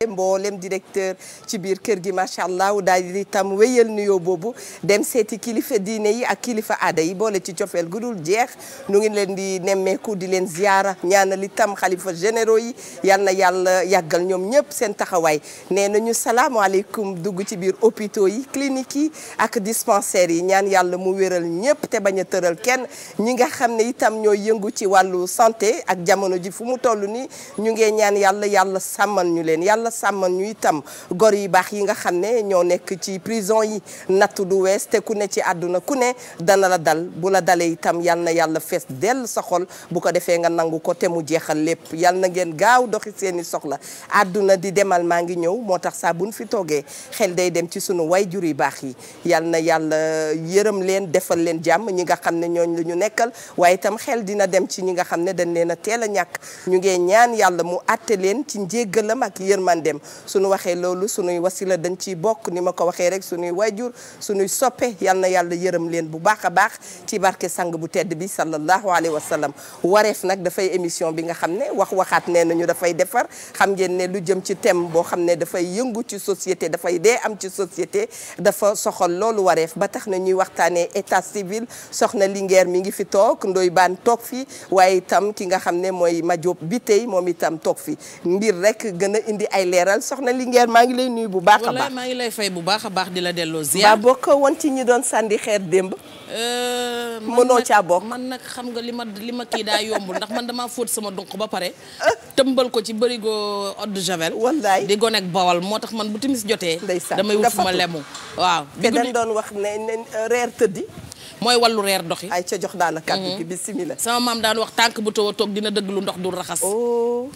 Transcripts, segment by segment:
mboolem directeur ci biir kër gi macha allah daal di tam wéyal nuyoo boobu dem seeti kilifa diine yi ak kilifa aada yi boole ci cofeel gudul jeex nu ngi leen di nemmeeku di leen ziyaara ñaanal itam xalifa généraux yi yal na yàlla yàggal ñoom ñëpp seen taxawaay nee nañu salaamaaleykum dugg ci biir hôpitaux yi cliniques yi ak dispensaires yi ñaan yàlla mu wéral ñëpp te bañ a tëral kenn ñi nga xam ne itam ñooy yëngu ci wàllu santé ak jamono ji fu mu toll nii ñu ngee ñaan yàlla sàmmal ñu leen yàlla sàmmal ñu itam gor yi baax yi nga xam ne ñoo nekk ci prison yi nattu du wees te ku ne ci àdduna ku ne dana la dal bu la dalee itam yal na yàlla fees dell sa xol bu ko defee nga nangu ko te mu jeexal lépp yal na ngeen gaaw doxi seeni soxla àdduna di demal maa ngi ñëw moo tax saa buñ fi toogee xel day dem ci sunu waajur yu baax yi yal na yàlla yërëm leen defal leen jàmm ñi nga xam ne ñooñ la ñu nekkal waaye itam xel dina dem ci ñi nga xam ne dañ leen a teel a ñàkk ñu ngee ñaan yàlla mu àtte leen ci njéggalam ak yërmandem suñu waxee loolu suñuy wasila dañ ciy bokk ni ma ko waxee rek suñuy wayjur suñuy soppe yal na yàlla yërëm leen bu baax a baax ci barke sang bu tedd bi sallallahu alayhi wa sallam wareef nag dafay émission bi nga xam ne waxaat nee nañu dafay defar xam ngeen ne lu jëm ci thème boo xam ne dafay yëngu ci société dafay dee am ci société dafa soxal loolu wareef ba tax na ñuy waxtaanee état civil soxna Linguère mi ngi fi toog Ndoye Bane toog fi waaye itam ki nga xam ne mooy Madiop bi tey moom itam toog fi mbir rek gën a indi ay leeral soxna Linguère maa ngi lay nuyu bu baax a baax maa ngi lay fay bu baax a baax di la delloo ziar. ba bokk woon ci ñi doon sànni xeer démb. mënoo caa bokk man nag xam nga li ma kii daa yombul ndax man damaa fóot sama dunq ba pare tëmbal ko ci bërigo eau de javel. wallaay di gonek bawal moo tax man bu timis jotee. damay wut fu ma lemu. waaw te dañ doon wax ne reer tëddi. mooy wàllu reer doxi ay ca jox daal la kàddu gi bismillah. sama maam daan wax tànk bu taw a toog dina dëgg lu ndox du raxas.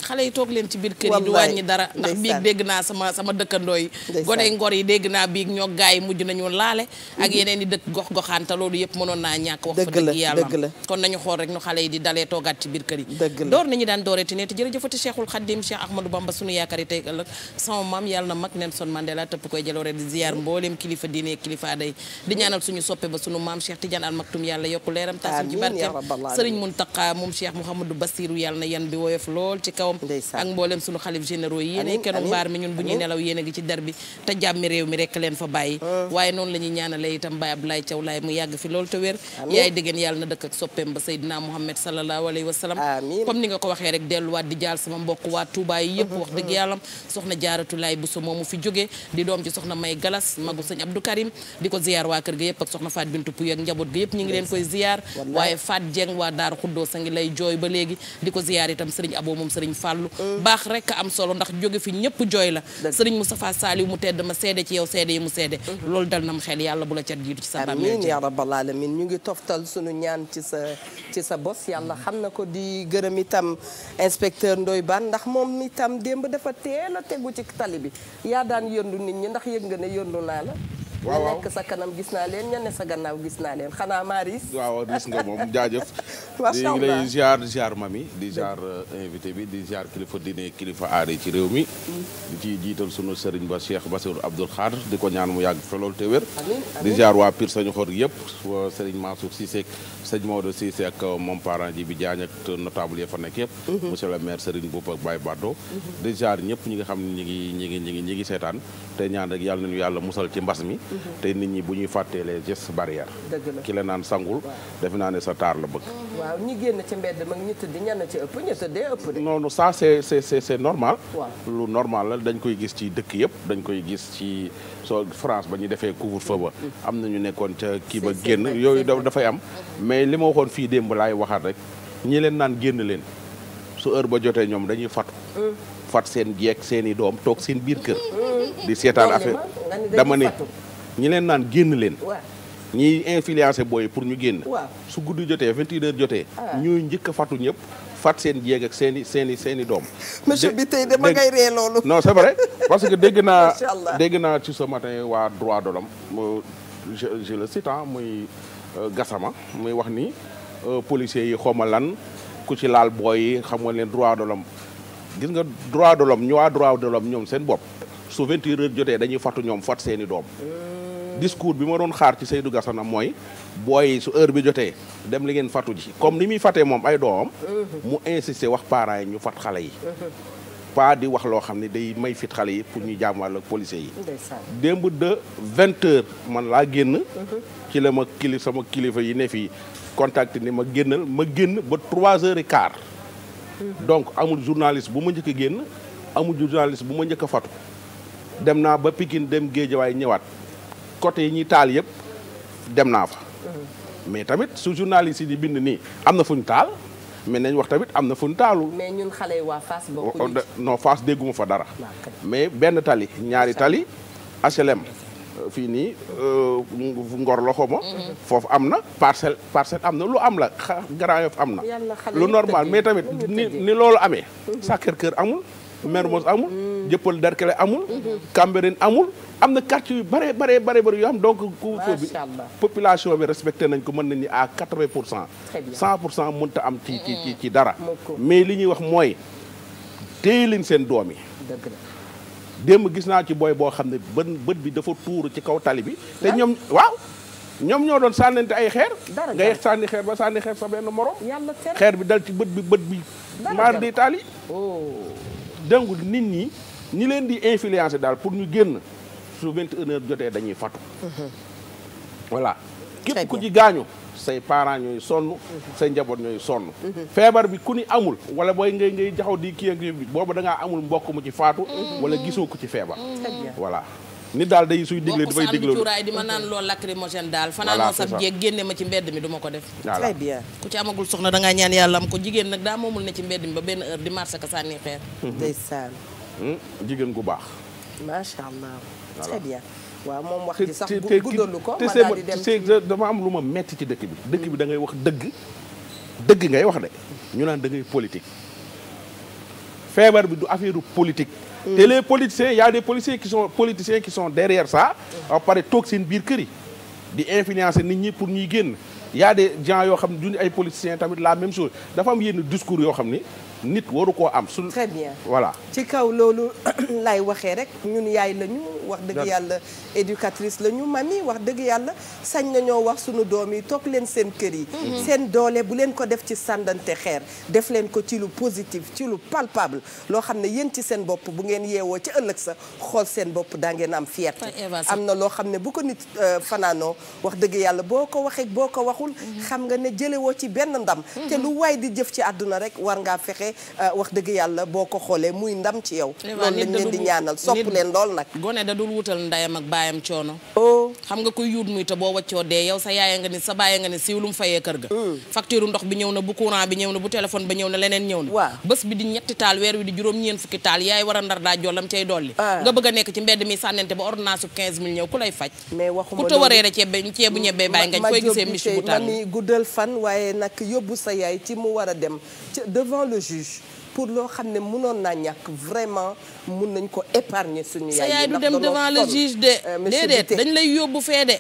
xale yi toog leen ci biir kër yi du wàññi dara ndax biig dégg naa sama dëkkandoo yi goney ngor yi dégg naa biig ñoo gaay yi mujj nañu laale ak yeneen i dëkk gox-goxaan te loolu yëpp mënoon naa ñàkk wax fa dëgg yàlla kon nañu xool rek nu xale yi di dalee toogaat ci biir kër yi door nañu daan dooreeti ne te jërëjëfati Cheikhul Khadim Cheikh Ahmadou Bamba sunu yaakaar yi tey ëllëg sama maam yàlla na mag Nelson Mandela tëpp koy jëloore di ziar mbooleem kilifa diine kilifa aday di ñaanal suñu soppe ba sunu maam Cheikh Tidiane Al Maktoum yàlla yokku leeram taasum ci barkeem Serigne Mountakha moom Cheikh Mouhamadou Bassirou yàlla na yan bi woyof lool ci kawam ak mboolem sunu xalif généraux yi yéene kenn mbaar mi ñun bu ñuy nelaw yéen a ngi ci der bi te jàmmi réew mi rek leen fa bàyyi waaye noonu la ñuy ñaanale itam Baye Abdoulaye Thiaw Laye mu yàgg fi lool te wér yaay déggeen yàlla na dëkk ak soppeem ba Seydina Mouhamed sallallahu alayhi wa sallam comme ni nga ko waxee rek delluwaat di jaal sama mbokk waa Touba yi yëpp wax dëgg yàlla soxna Jaaratu Laay Bousso moomu fi jóge di doom ci soxna May Galas magu sëñ Abdou Karim di ko ziar waa kër ga yëpp ak soxna Faat Bintou Pouy ak njaboot ga yëpp ñu ngi leen koy ziar waaye Faat Dieng waa Daaru Xuddoo sa ngi lay jooy ba léegi di ko ziar itam sëriñ Abo moom sëriñ Fàllu baax rek am solo ndax jóge fi ñëpp jooy la sëriñ Moustapha Saliou mu tedd ma seede ci yow seede yi mu seede loolu dal na mu xel yàlla bu la cat jiitu ci sa bàmmeel amiin ya rabbal alamin ñu ngi toftal sunu ñaan ci sa bos yàlla xam na ko di gërëm itam inspecteur Ndoye Bane ndax moom itam démb dafa teel a tegu ci tali bi yaa daan yëndu nit ñi ndax yëg nga ne yëndu naa la waaw ña nekk sa kanam gis naa leen ña ne sa gannaaw gis naa leen xanaa Maris. waaw gis nga moom jaajëf. macha allah di lay ziar mami di ziar invité bi di ziar kilifa diine kilifa aada yi ci réew mi. di ci jiital sunu sëriñ ba Cheikh Bassirou Abdoul Khadr di ko ñaan mu yàgg fa lool te wér. di ziar waa Pire Sañu Xor yëpp waa sëriñ Mansour Cissé sëñ Maodo Cissé ak moom parent ji bi Diagne ak notable yi fa nekk yëpp. monsieur le maire Serigne Boub ak Baye Bado. di ziar ñëpp ñi nga xam ne ñi ngi seetaan te ñaan rek yàlla nañu yàlla musal ci mbas mi. te nit ñi bu ñuy fàttee les gestes barrières ki la naan sangul defe naa ne sa taar la bëgg waaw ñi génn ci mbedd mag ñi tëdd ñan ci ëpp ñi tëddee ëpp de non ça c'est normal lu normal la dañ koy gis ci dëkk yëpp dañ koy gis ci France ba ñu defee couvre-feu ba am na ñu nekkoon ca kii ba génn yooyu dafay am mais li ma waxoon fii démb laay waxaat rek ñi leen naan génn leen su heure ba jotee ñoom dañuy fat seen jeeg seen i doom toog seen biir kër di seetaan affaire dama ne ñi leen naan génn leen ñiy influencé booy pour ñu génn su guddi jotee 21h jotee ñuy njëkk a fatu ñëpp fat seen jeeg ak seen i doom monsieur bi tey dama ngay ree loolu non c'est vrai parce que dégg naa ci ce matin waa droit de l'homme je le cite muy Gassama muy wax ni policiers yi xawma lan ku ci laal booy yi xam nga leen droit de l'homme gis nga droit de l'homme ñu waa droit de l'homme ñoom seen bopp su 21h jotee dañuy fatu ñoom fat seen i doom discours bi ma doon xaar ci Seydou Gassana mooy booy su heure bi jotee dem li ngeen fatu ji comme ni muy fatee moom ay doomam mu insister wax parents yi ñu fat xale yi pas di wax loo xam ne day may fit xale yi pour ñu jàmmal ak policiers yi. démb de 20h man laa génn. ci la ma sama kilifa yi ne fii contacté ni ma génnal ma génn ba 3h15. donc amul journaliste bu ma njëkk a génn amul journaliste bu ma njëkk a fatu. dem naa ba Pikine dem Guédiawaye ñëwaat côté yi ñuy taal yëpp dem naa fa. mais tamit su journaliste yi di bind nii am na fu ñu taal. mais nañ wax tamit am na fu ñu taalul. mais ñun xale yi waa Fass bokkuñu ci. non Fass dégguma fa dara. mais benn tali ñaari tali HLM fii nii Ngor loxo ma. foofu am na parcelle am na lu am la Grand Yoff am na. lu normal mais tamit ni loolu amee. Sacré-Cœur amul. Mermoz amul. Jëppal Derklé amul. Cambérène amul. am na quartier yu bare yoo xam donc couvre-feu bi population bi respecté nañ ko mën nañ ni à 80%. 100% mënta am ci dara. mais li ñuy wax mooy téye leen seen doom yi. dëgg la démb gis naa ci booy boo xam ne bët bi dafa tuuru ci kaw tali bi. te ñoom waaw ñoom ñoo doon sànnante ay xeer. ngay sànni xeer ba sànni xeer sa benn morom. xeer bi dal ci bët bi. maar di taali. donc nit ñi leen di influencer daal pour ñu génn. su 21h jotee dañuy fatu. voilà képp ku ci gaañu say parents ñooy sonn. say njaboot ñooy sonn. feebar bi ku ni amul wala booy ngay jaxaw di kii ak bi boobu da ngaa amul mbokk mu ci faatu. wala gisoo ko ci feebar. voilà nit daal day suy digle dafay digle bokk sa cuuraay di ma naan loolu lacrymogène daal. fanaanoo sax jeeg génne ma ci mbedd mi du ma ko def. très bien ku ci amagul soxna da ngaa ñaan yàlla am ko jigéen nag daa moomul ne ci mbedd mi ba benn heure di marché ka sànni xeer. ndeysaan. jigéen gu baax. macha allah. très bien waaw moom wax ji sax guddalu ko ma daal di dem ci dama am lu ma metti ci dëkk bi da ngay wax dëgg ngay wax de ñu naan da ngay politique feebar bi du affaire politique te les politiciens y a des politiciens qui sont derrière ça ba pare toog seen biir kër yi di influencer nit ñi pour ñuy génn y a des gens yoo xam ne duñu ay politiciens tamit la même chose dafa am yenn discours yoo xam ni nit waru koo am. très bien voilà. ci kaw loolu lay waxee rek ñun yaay lañu wax dëgg yàlla éducatrice lañu mami wax dëgg yàlla sañ nañoo wax sunu doom yi toog leen seen kër yi. seen doole bu leen ko def ci sàndante xeer def leen ko ci lu positif ci lu palpable loo xam ne yéen ci seen bopp bu ngeen yeewoo ci ëllëg sa xool seen bopp daa ngeen am fierté. am na loo xam ne bu ko nit fanaanoo wax dëgg yàlla boo ko waxee boo ko waxul. xam nga ne jëlewoo ci benn ndam. te lu waay di jëf ci àdduna rek war ngaa fexe. wax dëgg yàlla boo ko xoolee muy ndam ci yow. loolu lañ leen di ñaanal sopp leen lool nag. gone da dul wutal ndayam ak baayam coono. xam nga kuy yuut muy te boo waccoo dee yow sa yaaya nga ni sa baaya nga ni siiw lu mu fayee kër ga. facture ndox bi ñëw na bu courant bi ñëw na bu téléphone ba ñëw na leneen ñëw na. waaw bés bi di ñetti taal weer wi di juróom-ñeent fukki taal yaay war a ndar daa jollam cay dolli. nga bëgg a nekk ci mbedd mi sànnante ba ordonnance 15 000 ñëw ku lay faj. mais waxuma ku tawaree rek ceebu ñebbe bàyyi nga koy gisee miche bu tàng. ma guddal fan waaye nag yóbbu sa yaay ci mu war a dem devant le juge pour loo xam ne mënoon naa ñàkk vraiment mun nañ ko épargner suñu yaay. sa yaay du dem devant le juge de déedéet dañ lay yóbbu fee de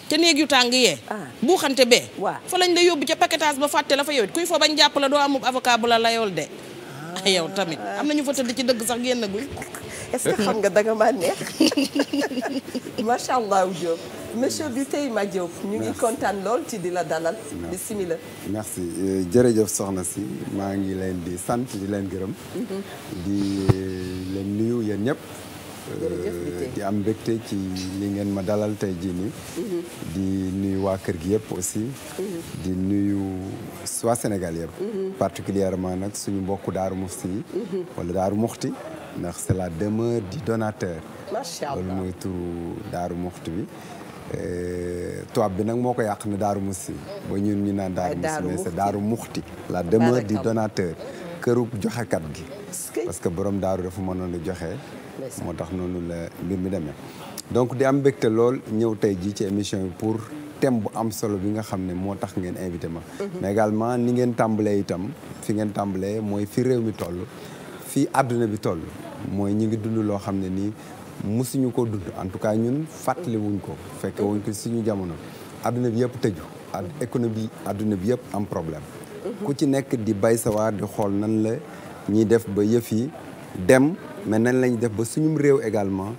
ca néeg yu tàng yee. bu xante bee. waaw fa lañ lay yóbbu ca paquetage ba fàtte la fa yow it kuy foo bañ jàpp la doo amub avocat bu la layool de. yow tamit am nañu fa tëdd ci dëgg sax génn guñ. est-ce que xam nga danga maa neex macha allah Diop monsieur Biteyma Diop ñu ngi kontaan lool ci di la dalal. bismillah. merci jërëjëf soxna si maa ngi leen di sant di leen gërëm. di leen nuyu yéen ñëpp. di am mbégte ci li ngeen ma dalal tey jii nii. di nuyu waa kër gi yëpp aussi. di nuyu waa Sénégal yëpp. particulièrement nag suñu mbokku Daaru Muxti yi. wala Daaru Muxti ndax c'est la demeure du donateur. macha allah loolu mooy turu Daaru Muxti bi. tubaab bi nag moo ko yàq ne Daaru Muxti ba ñun ñu naan Daaru Muxti mais c'est Daaru Muxti. la demeure du donateur. këru joxekat gi. parce que borom daaru dafa mënoon a joxe. moo tax noonu la mbir mi demee. donc di am mbégte lool ñëw tey jii ci émission bi pour thème bu am solo bi nga xam ne moo tax ngeen invité ma. mais également ni ngeen tàmbalee itam fi ngeen tàmbalee mooy fi réew mi toll. fii àdduna bi toll mooy ñi ngi dund loo xam ne nii musuñu ko dund en tout cas ñun fàttali wuñ ko fekke wuñ ko suñu jamono. àdduna bi yëpp tëju économie àdduna bi yëpp am problème. ku ci nekk di bay sa waar di xool nan la ñuy def ba yëf yi dem mais nan lañu def ba suñum réew également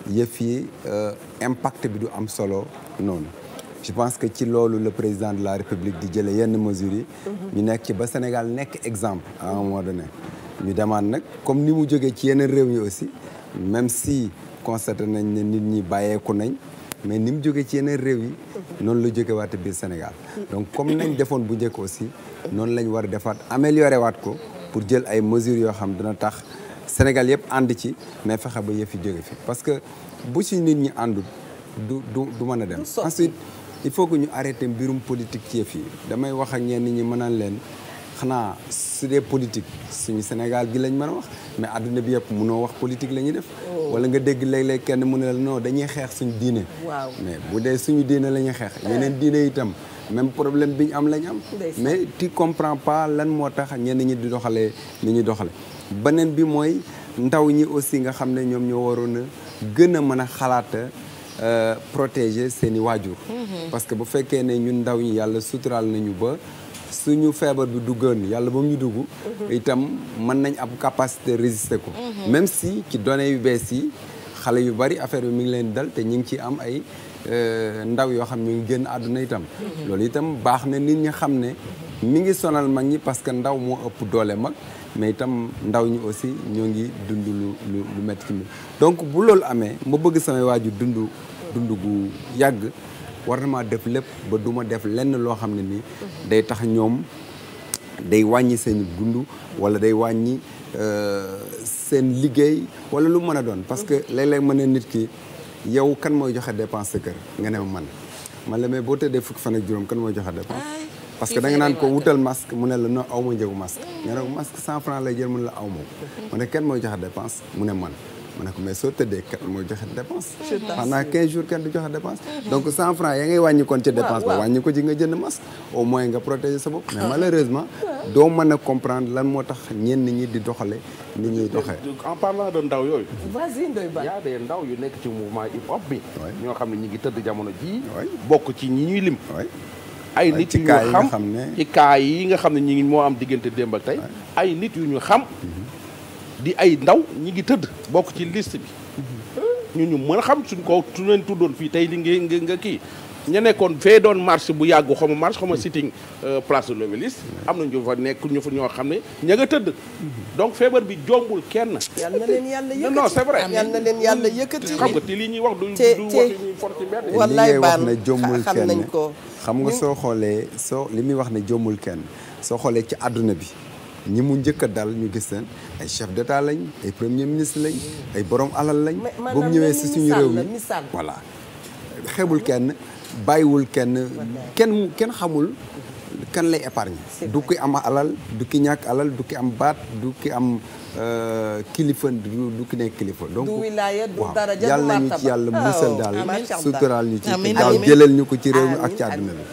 yëf yi impact bi du am solo noonu. je pense que ci loolu le président de la République di jëlee yenn mesures yi. ñu nekk ci ba Sénégal nekk exemple à un moment donné. ñu demaat nag comme ni mu jógee ci yeneen réew yi aussi même si constaté nañ ne nit ñi bàyyeeku nañ mais ni mu jógee ci yeneen réew yi noonu la jóge waate biir Sénégal donc comme nañ defoon bu njëkk aussi noonu lañ war a defaat amélioré waat ko pour jël ay mesures yoo xam dina tax Sénégal yëpp ànd ci mais fexe ba yëf yi jóge fi parce que bu ci nit ñi àndul du mën a dem ensuite il faut que ñu arrêté mbirum politique ci yëf yi damay wax ak ñenn ñi mën naan leen xanaa su dee politique suñu Sénégal gi lañ mën a wax mais adduna bi yëpp mënoo wax politique la ñuy def wala nga dégg léeg-léeg kenn mu ne la non dañuy xeex suñu diine mais bu dee suñu diine la ñuy xeex yeneen diine itam même problème bi ñu am la ñu am mais tu comprends pas lan moo tax ñenn ñi di doxalee ni ñuy doxale beneen bi mooy ndaw ñi aussi nga xam ne ñoom ñoo waroon a gën a mën a xalaata protéger seen i waajur parce que bu fekkee ne ñun ndaw ñi yàlla suturaal nañu ba suñu feebar bi duggoon yàlla ba mu ñu dugg itam mën nañ ab capacité résister ko même si ci données yu bees yi xale yu bari affaire bi mi ngi leen dal te ñu ngi ci am ay ndaw yoo xam ñu ngi génn àdduna itam loolu itam baax na nit ñi xam ne mi ngi sonal mag ñi parce que ndaw moo ëpp doole mag mais itam ndaw ñi aussi ñoo ngi dund lu métti ci mi donc bu loolu amee ma bëgg samay waajur dund gu yàgg war na maa def lépp ba du ma def lenn loo xam ne nii day tax ñoom day wàññi seen dund wala day wàññi seen liggéey wala lu mën a doon parce que léeg-léeg mën ne nit ki yow kan mooy joxe dépense sa kër nga ne man la mais boo tëddee fukki fan ak juróom kan mooy joxe dépense parce que da nga naan ko wutal masque mu ne la non aw ma njëgu masque nga ne ko masque 100 francs lay jël mu ne la aw ma mu ne kenn mooy joxe dépense mu ne man ma ne ko mais soo tëddee kat mooy joxe dépense pendant 15 jours kenn du joxe dépense donc 100 francs ya ngay wàññi kon ci dépense ba wàññi ko ci nga jënd masque au moins nga protéger sa bopp mais malheureusement doo mën a comprendre lan moo tax ñenn ñi di doxale ni ñuy doxee en parlant de ndaw yooyu vas-y Ndoye Bane y a des ndaw yu nekk ci mouvement hip hop bi ñoo xam ne ñi ngi tëdd jamono ji bokk ci ñi ñuy lim ay nit yu ñu xam ci cas yi nga xam ne ñi ngi moo am diggante démb ak tey ay nit yu ñu xam di ay ndaw ñi ngi tëdd bokk ci liste bi ñu mën a xam suñ ko su leen tuddoon fii tey li nga kii ña nekkoon fee doon marche bu yàggu xaw ma marche xaw ma sitting place de l'Obélisque am na ñu fa nekk ñu fa ñoo xam ne ña nga tëdd donc feebar bi jombul kenn yal na leen yàlla yëkkati non c'est vrai yal na leen yàlla yëkkati xam nga te lii ñuy wax du wax ñuy for ci mbedd wallaay wax ne jombul xam kenn nañ ko xam nga soo xoolee li muy wax ne jombul kenn soo xoolee ci àdduna bi ñi mu njëkk a dal ñu gis leen ay chef d'état lañ ay premier ministre lañ ay borom alal lañ ba mu ñëwee si suñu réew mi voilà xeebul kenn bàyyiwul kenn xamul kan lay épargne du ki am alal du ki ñàkk alal du ki am baat du ki am kilifa du ki nekk kilifa donc waaw yàlla nañu ci yàlla musal daal suturaal ñu ci daal jëlal ñu ko ci réew mi ak ci àdduna bi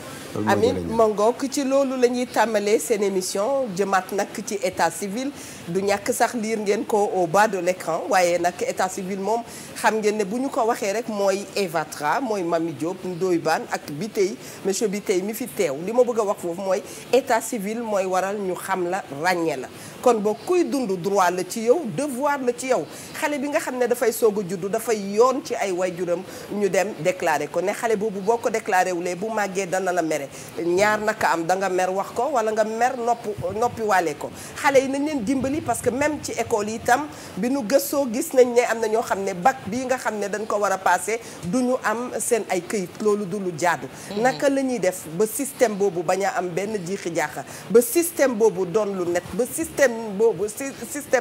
Amin Mangok ci loolu la ñuy tàmbalee seen émission jëmaat nag ci état civil du ñàkk sax liir ngeen ko au bas de l'écran waaye nag état civil moom xam ngeen ne bu ñu ko waxee rek mooy Eva Tra mooy Mamy Diop Ndoye Bane ak Biteye monsieur Biteye mi fi teew li ma bëgg a wax foofu mooy état civil mooy waral ñu xam la ràññee la kon boo kuy dund droit la ci yow devoir la ci yow xale bi nga xam ne dafay soog a juddu dafay yoon ci ay waajuram ñu dem déclarer ko ne xale boobu boo ko déclaré wulee bu màggee dana la mere ñaar naka am da nga mer wax ko wala nga mer noppi waale ko xale yi nañ leen dimbali parce que même ci école yi itam bi nu gëstoo gis nañ ne am na ñoo xam ne bac bii nga xam ne dañ ko war a passé du ñu am seen ay këyit loolu du lu jaadu naka la ñuy def ba système boobu bañ a am benn jiixi jaaxa ba système boobu doon lu net ba système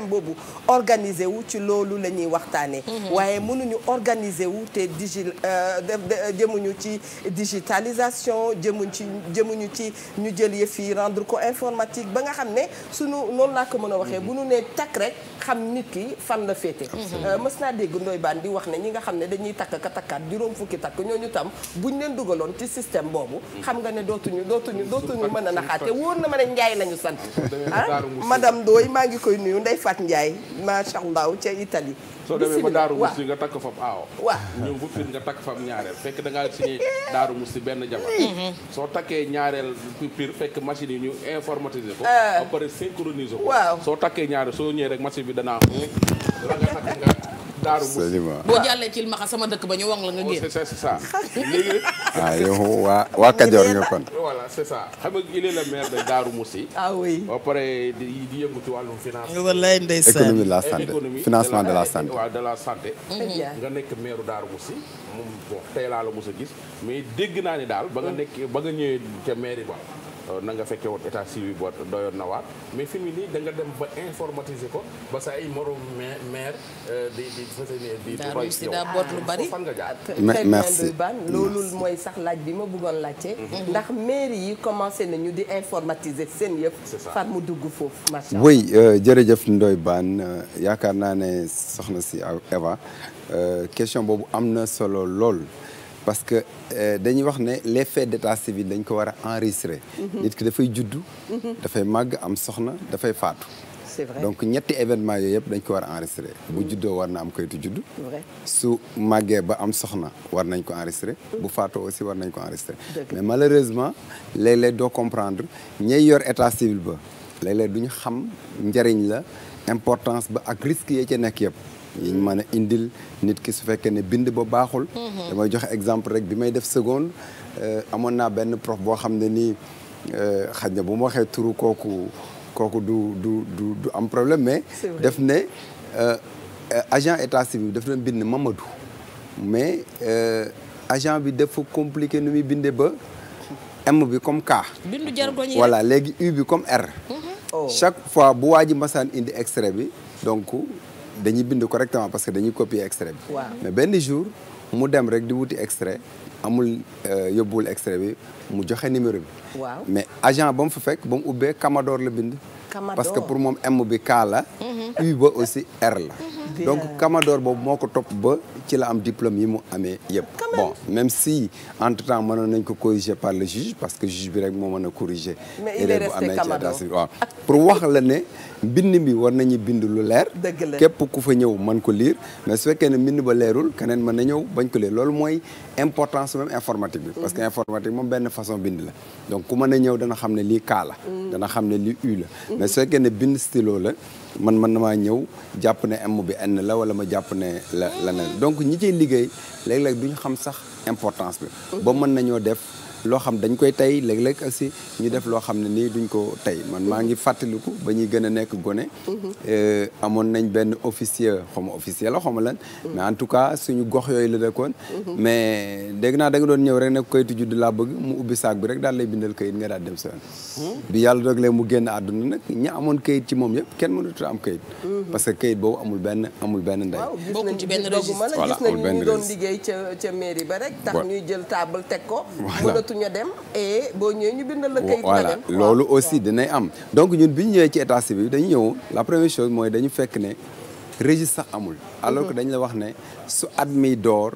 boobu organisé wu ci loolu la ñuy waxtaanee waaye mënuñu organiser wu te jëmuñu ci digitalisation jëmuñu ci ñu jël yëf yi rendre ko informatique ba nga xam ne sunu noonu laa ko mën a waxee bu nu nee takk rek xam nit ki fan la féete mës naa dégg Ndoye Bane di wax ne ñi nga xam ne dañuy takk ka takkaat juróom fukki takk ñooñu tam buñ leen dugaloon ci système boobu xam nga ne dootuñu mën a naxaate wóor na ma ne Ndiaye lañu sant madame Ndoye maa ngi koy nuyu Ndeye Fat Ndiaye macha allah ca Italie soo demee ba Daaru Musti nga takk fam aaw waaw ñëw bu fit nga takk fam ñaareel fekk da ngaa signé Daaru Musti benn jabar soo takkee ñaareel pire fekk machine yi ñu informatiser ko ba pare synchroniser ko waaw soo takkee ñaareel soo ñëwee rek machine bi danaa la nga takk nga Daaru Musi. boo jàllee ci Maxa sama dëkk ba ñu wong la nga génn. c'est ça léegi. yow waa Kajoor nga kon. voilà c'est ça xam nga il est le maire de Daaru Musi. ah oui. ba pare di yëngu ci wàllum finance. wallaay ndeysaan. économie de la santé financement de la santé. waaw de la santé. nga nekk maire Daaru Musi moom bon tey laa la mos a gis mais dégg naa ni daal ba nga ñëwee ca mairie ba. na nga fekkee woon état civil boo doyoon na waat mais fi mu nii da nga dem ba informatiser ko ba sa ay morom maire di roy ci yow daa boot lu bari fan nga jaar. merci loolu mooy sax laaj bi ma bëggoon laajte. ndax mairie yi commencé nañu di informatiser seen yëpp. far mu dugg foofu macha allah. oui jërëjëf Ndoye Bane yaakaar naa ne soxna si Eva question boobu am na solo lool. parce que dañuy wax ne les faits d'état civil dañ ko war a enregistrer. nit ki dafay juddu. dafay màgg am soxna dafay faatu. c'est vrai donc ñetti événement yooyu yëpp dañ ko war a enregistrer. bu juddoo war na am kayitu juddu. su màggee ba am soxna war nañ ko enregistrer. bu faatoo aussi war nañ ko enregistrer. mais malheureusement léeg-léeg doo comprendre ñay yor état civil ba léeg-léeg du ñu xam njëriñ la importance ba ak risque yi ca nekk yëpp. yi ñu mën a indil nit ki su fekkee ne bind ba baaxul. damay joxe exemple rek bi may def seconde amoon naa benn prof boo xam ne nii xaj na bu ma waxee turu kooku du am problème mais. def ne agent état civil daf doon bind Mamadou. mais agent bi dafa compliqué nu muy bindee ba M bi comme K. bindu jargoñ yi voilà léegi U bi comme R. chaque fois bu waa ji masaan indi extrait bi donc. dañuy bind correctement parce que dañuy copier extrait bi. mais benn jour mu dem rek di wuti extrait amul yóbbuwul extrait bi mu joxe numéro bi. mais agent ba mu fa fekk ba mu ubbee Kamador la bind. parce que pour moom M bi K la. U ba aussi R la. donc Kamador boobu moo ko topp ba ci la am diplôme yi mu amee yëpp. bon même si entre temps mënoon nañ ko corriger par le juge parce que juge bi rek moo mën a corriger. mais il est resté Kamador waaw pour wax la ne mbind mi war nañu bind lu leer. dëgg la képp ku fa ñëw mën ko lire mais su fekkee ne mbind ba leerul keneen mën na ñëw bañ ko lire loolu mooy importance même informatique bi. parce que informatique moom benn façon bind la donc ku mën a ñëw dana xam ne lii K la. dana xam ne lii U la. mais su fekkee ne bind stylo la man na maa ñëw jàpp ne M bi N la wala ma jàpp ne la ne donc ñi ciy liggéey léeg-léeg duñu xam sax importance bi. ba mën nañoo def loo xam dañ koy tey léeg-léeg aussi ñu def loo xam ne nii duñ ko tey man maa ngi fàttaliku ba ñuy gën a nekk gone. amoon nañ benn officier la xaw ma lan. mais en tout cas suñu gox yooyu la dëkkoon. mais dégg naa da nga doon ñëw rek ne kayitu judd laa bëgg mu ubbi saak bi rek daal lay bindal kayit nga daal dem sa yoon. bi yàlla dogalee mu génn àdduna nag ñi amoon kayit ci moom yëpp kenn mënut a am kayit. parce que kayit boobu amul benn ndey. bokkul ci benn registre voilà amul benn registre gis nañu ñu doon liggéey ca mairie ba rek. tax ñuy jël table teg ko. ñu dem et boo ñëwee ñu bindal la kayit nga dem loolu aussi dinay am donc ñun bi ñu ñëwee ci état civil dañu ñëw la première chose mooy dañu fekk ne registre sax amul alors que dañ la wax ne su at mi door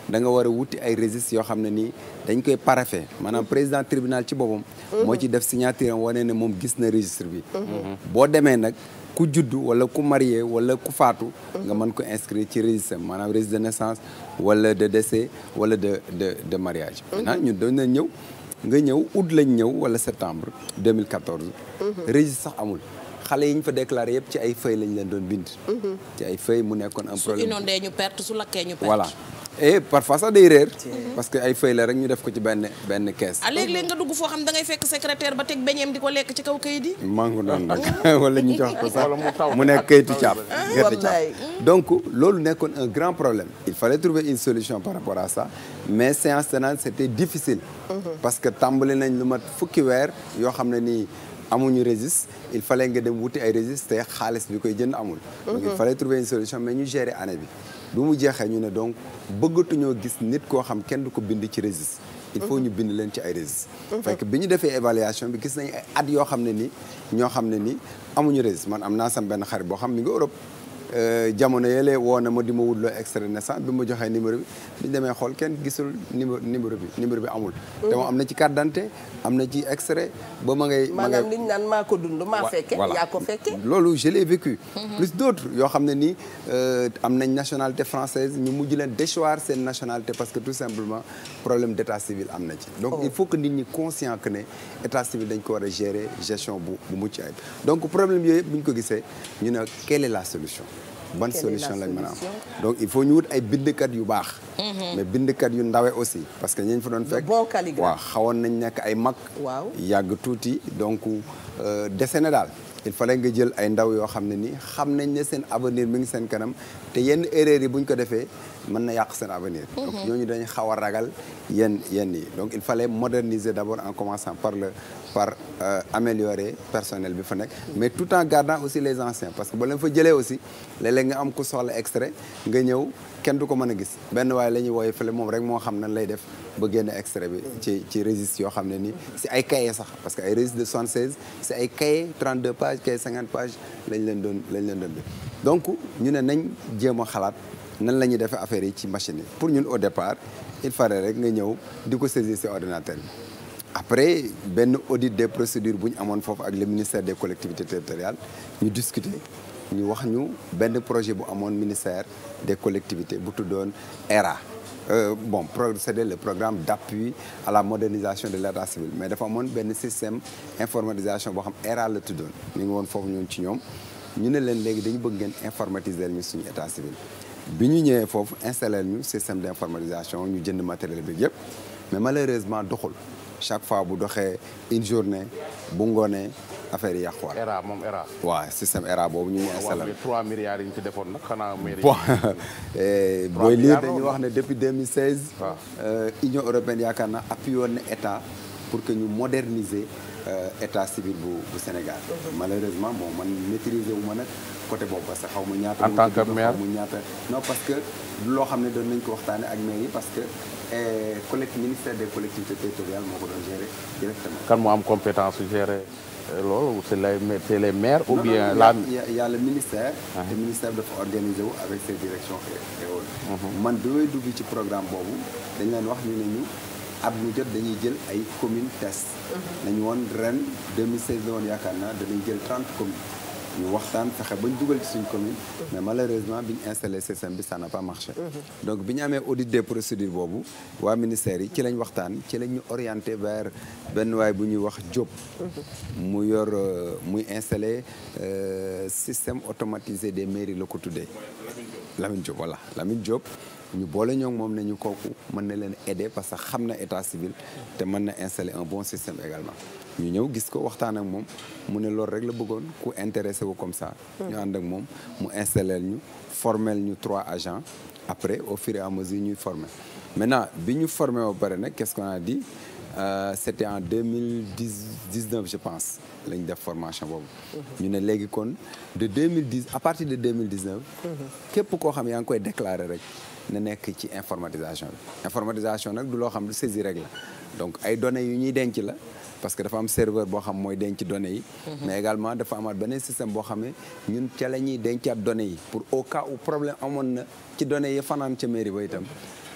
da nga war a wuti ay registres yoo xam ne nii dañ koy paraphé maanaam président tribunal ci boppam moo ci def signature am wane ne moom gis na registre bi boo demee nag ku juddu wala ku marié wala ku faatu nga mën ko inscrire ci registre maanaam registre de naissance wala de décès wala de mariage maintenant ñun dañ na ñëw nga ñëw août lañ ñëw wala septembre 2014 registre sax amul xale yi ñu fa déclaré yëpp ci ay feuilles lañ leen doon bind ci ay feuilles mu nekkoon un problème su inondé ñu perte su lakkee ñu perte voilà et parfois sax day réer parce que ay feuilles la rek ñu def ko ci benn caisse. léeg-léeg nga dugg foo xam da ngay fekk secrétaire ba teg beñeem di ko lekk ci kaw kayit yi. mangu noonu nag wala ñu jox ko sax mu nekk kayitu caaf gerte caaf donc loolu nekkoon un grand problème il fallait trouver une solution par rapport à ça mais séance tenante c'était difficile parce que tàmbali nañ lu mat fukki weer yoo xam ne nii amuñu registre il fallait nga dem wuti ay registre te xaalis bi koy jënd amul donc il fallait trouver une solution mais ñu gérer année bi mu jeexee ñu ne donc bëggatuñoo gis nit koo xam kenn du ko bind ci registre il faut ñu bind leen ci ay registre fekk bi ñu defee évaluation bi gis nañ ay at yoo xam ne ni ñoo xam ne ni amuñu registre man am naa sam benn xarit boo xam mi nga Europe jamono yële woo na ma di ma wutloo extrait de naissance bi ma joxee numéro bi biñu demee xool kenn gisul numéro bi amul te moom am na ci carte d'identité am na ci extrait ba ma ngay maanaam liñ naan maa ko dund maa fekke yaa ko fekke loolu je l'ai vécu plus d'autres yoo xam ne nii am nañ nationalité française ñu mujj leen déchoir seen nationalité parce que tout simplement problème d'état civil am na ci donc il faut que nit ñi conscient que ne état civil dañ ko war a gérer gestion bu mucc ayib donc problème yooyu yëpp bu ñu ko gisee ñu ne quelle est la solution ban solution lañ mën a am donc il faut ñu wut ay bindkat yu baax mais bindkat yu ndawe aussi parce que ñañ fa doon fekk waaw xawoon nañ nekk ay mag yàgg tuuti donc dese na daal il fallait nga jël ay ndaw yoo xam ne ni xam nañ ne seen avenir mi ngi seen kanam te yenn erreurs yi buñ ko defee mën na yàq seen avenir donc ñooñu dañ xaw a ragal yenn yi donc il fallait moderniser d'abord en commençant par améliorer personnel bi fa nekk mais tout en gardant aussi les anciens parce que ba leen fa jëlee aussi léeg-léeg nga am ku soxla extrait nga ñëw kenn du ko mën a gis benn waaye la ñuy wooye fële moom rek moo xam nan lay def ba génne extrait bi ci registre yoo xam ne nii si ay cahiers sax parce que ay registre de 76 c'est ay cahiers 32 pages cahiers 50 pages lañ leen doon def donc ñu ne nañ jéem a xalaat nan la ñuy defee affaire yi ci machine yi pour ñun au départ il fallait rek nga ñëw di ko saisir ci ordinateur bi après benn audit des procédures bu ñu amoon foofu ak le ministère des collectivités territoriales ñu discuter ñu wax ñu benn projet bu amoon ministère des collectivités bu tuddoon ERA c'était le programme d'appui à la modernisation de l'état civil mais dafa amoon benn système informatisation boo xam ERA la tuddoon ñu ngi woon foofu ñun ci ñoom ñu ne leen léegi dañu bëgg ngeen informatiser ñu suñu état civil bi ñu ñëwee foofu installer ñu système d'informatisation ñu jënd matériel bi yëpp mais malheureusement doxul chaque fois bu doxee une journée bu ngoonee affaire yi yàquwaat. ERA moom ERA. waaw système ERA boobu ñu installé. waaw 3 milliards yi ñu ci defoon nag xanaa mairie. bon booy lire dañuy wax ne depuis 2016. Union européenne yaakaar na appuyé woon na état pour que ñu moderniser état civil bu Sénégal. malheureusement bon man maîtriser wu ma nag côté boobu parce que xaw ma ñaata. en tant que maire non parce que loo xam ne doon nañ ko waxtaanee ak maire yi parce que. ministère des collectivités territoriales moo ko doon gérer directement. kan moo am compétence su gérer loolu c'est les maires ou bien il y a le ministère. te ministère dafa organisé wu avec ses directions et autres. man bi may dugg ci programme boobu dañ leen wax ñu ne ñu at mu jot dañuy jël ay communes test. nañu woon ren 2016 la woon yaakaar naa danañ jël 30 communes. ñu waxtaan fexe bañ dugal ci suñ commune mais malheureusement bi ñu installé système bi ça n'a pas marché donc bi ñu amee audit des procédures boobu waa ministère yi ci lañ waxtaan ci lañ ñu orienté vers benn waay bu ñuy wax Diop mu yor muy installé système automatisé des mairies la ko tuddee Lamine Diop voilà Lamine Diop ñu boole ñoo moom ne ñu kooku mën na leen aider parce que xam na état civil te mën na installer un bon système également ñu ñëw gis ko waxtaan ak moom mu ne loolu rek la bëggoon ku intéressé wu comme ça ñu ànd ak moom mu installer ñu formel ñu 3 agents après au fur et à mesure ñuy former maintenant bi ñu formé ba pare nag qu'est-ce qu'on a dit c'était en 2019 je pense lañ def formation boobu ñu ne léegi kon de 2010 à partir de 2019 képp koo xam yaa ngi koy déclarer rek na nekk ci informatisation bi informatisation nag du loo xam du saisir rek la donc ay données yu ñuy denc la parce que dafa am serveur boo xam mooy denc données yi mais également dafa amaat beneen système boo xam ne ñun ca la ñuy dencaat données yi pour au cas où problème amoon na ci données yi fanaan ca mairie ba itam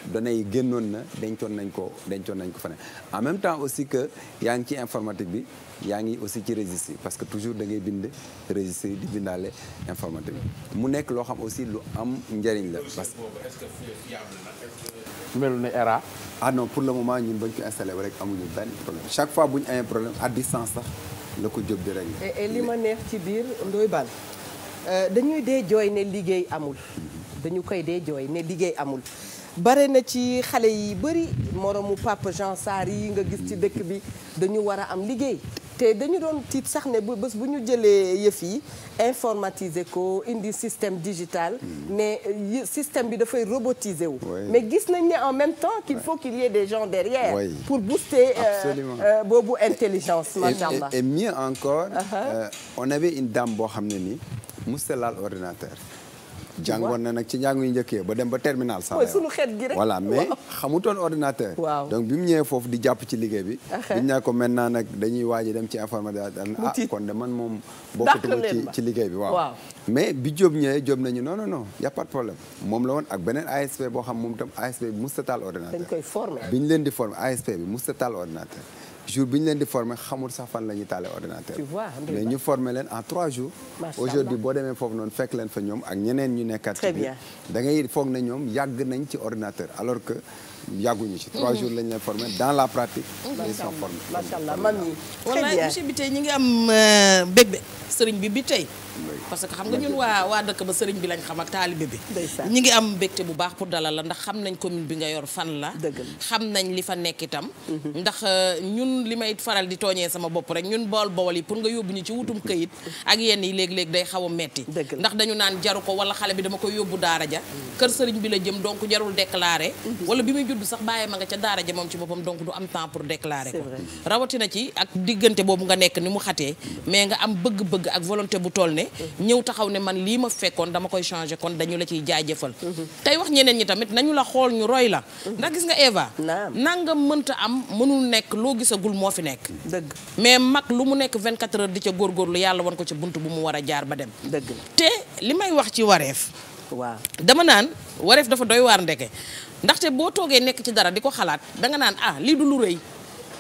données yi génnoon na dencoon nañ ko faneen en même temps aussi que yaa ngi ci informatique bi yaa ngi aussi ci registre yi parce que toujours da ngay bind registre yi di bindaale informatique bi mu nekk loo xam aussi lu am njëriñ la parce que melu ne ERA non pour le moment ñun bañ ko installé ba rek amuñu benn problème chaque fois bu ñu amee problème à distance sax la ko jóg di régler. et li ma neex ci biir Ndoye Bane dañuy dee jooy ne liggéey amul dañu koy dee jooy ne liggéey amul bare na ci xale yi bëri moromu Papa Jean Sarr yi nga gis ci dëkk bi dañu war a am liggéey te dañu doon tiit sax ne bu bés bu ñu jëlee yëf yi informatiser ko indi système digital mais système bi dafay robotiser wu mais gis nañ ne en même temps qu'il faut qu'il y ait des gens derrière pour booster boobu intelligence machallah et mieux encore on avait une dame boo xam ne ni musta laal ordinateur jàngoon na nag ci njàngu yu njëkkee ba dem ba terminal sax sunu xeet gi rek voilà mais xamutoon ordinateur donc bi mu ñëwee foofu di jàpp ci liggéey bi biñ naa ko maintenant nag dañuy waaji dem ci informatique kon de man moom bokkatuma ci liggéey bi waaw mais bi Diop ñëwee Diop nañu non y a pas de problème moom la woon ak beneen ASP boo xam moom itam ASP bi musta taal ordinateur dañ koy former bi ñu leen di former ASP bi musta taal ordinateur jour bi ñu leen di former xamul sax fan la ñuy taalee ordinateur mais ñu former leen en 3 jours aujourd'hui boo demee foofu noonu fekk leen fa ñoom ak ñeneen ñu nekkaat ci biir da ngay foog na ñoom yàgg nañ ci ordinateur alors que yàgguñu ci 3 jours lañ leen former dans la pratique ils sont formés machallah man yi wallaay monsieur bi tey ñi ngi am bébé sëriñ bi tey parce que xam nga ñun waa dëkk ba sëriñ bi lañ xam ak taalibe bi ñi ngi am mbégte bu baax pour dalal la ndax xam nañ commune bi nga yor fan la xam nañ li fa nekk itam ndax ñun li may faral di tooñee sama bopp rek ñun bool yi pour nga yóbbu ñu ci wutum këyit ak yenn yi léeg-léeg day xaw a metti ndax dañu naan jaru ko wala xale bi dama koy yóbbu daara ja kër sëriñ bi la jëm donc jarul déclarer wala bi muy judd sax bàyyi ma nga ca daara ja moom ci boppam donc du am temps pour déclarer ko rawatina ci ak diggante boobu nga nekk ni mu xatee mais nga am bëgg-bëgg ak volonté bu toll ne ñëw taxaw ne man lii ma fekkoon dama koy changer kon dañu la ciy jaajëfal tey wax ñeneen ñi tamit nañu la xool ñu roy la ndax gis nga Eva nanga mënta am mënul nekk loo gisagul moo fi nekk dëgg mais mag lu mu nekk 24 heures di ca góorgóorlu yàlla wan ko ca bunt bu mu war a jaar ba dem dëgg te li may wax ci wareef waaw dama naan wareef dafa doy waar ndeke ndaxte boo toogee nekk ci dara di ko xalaat danga naan lii du lu rëy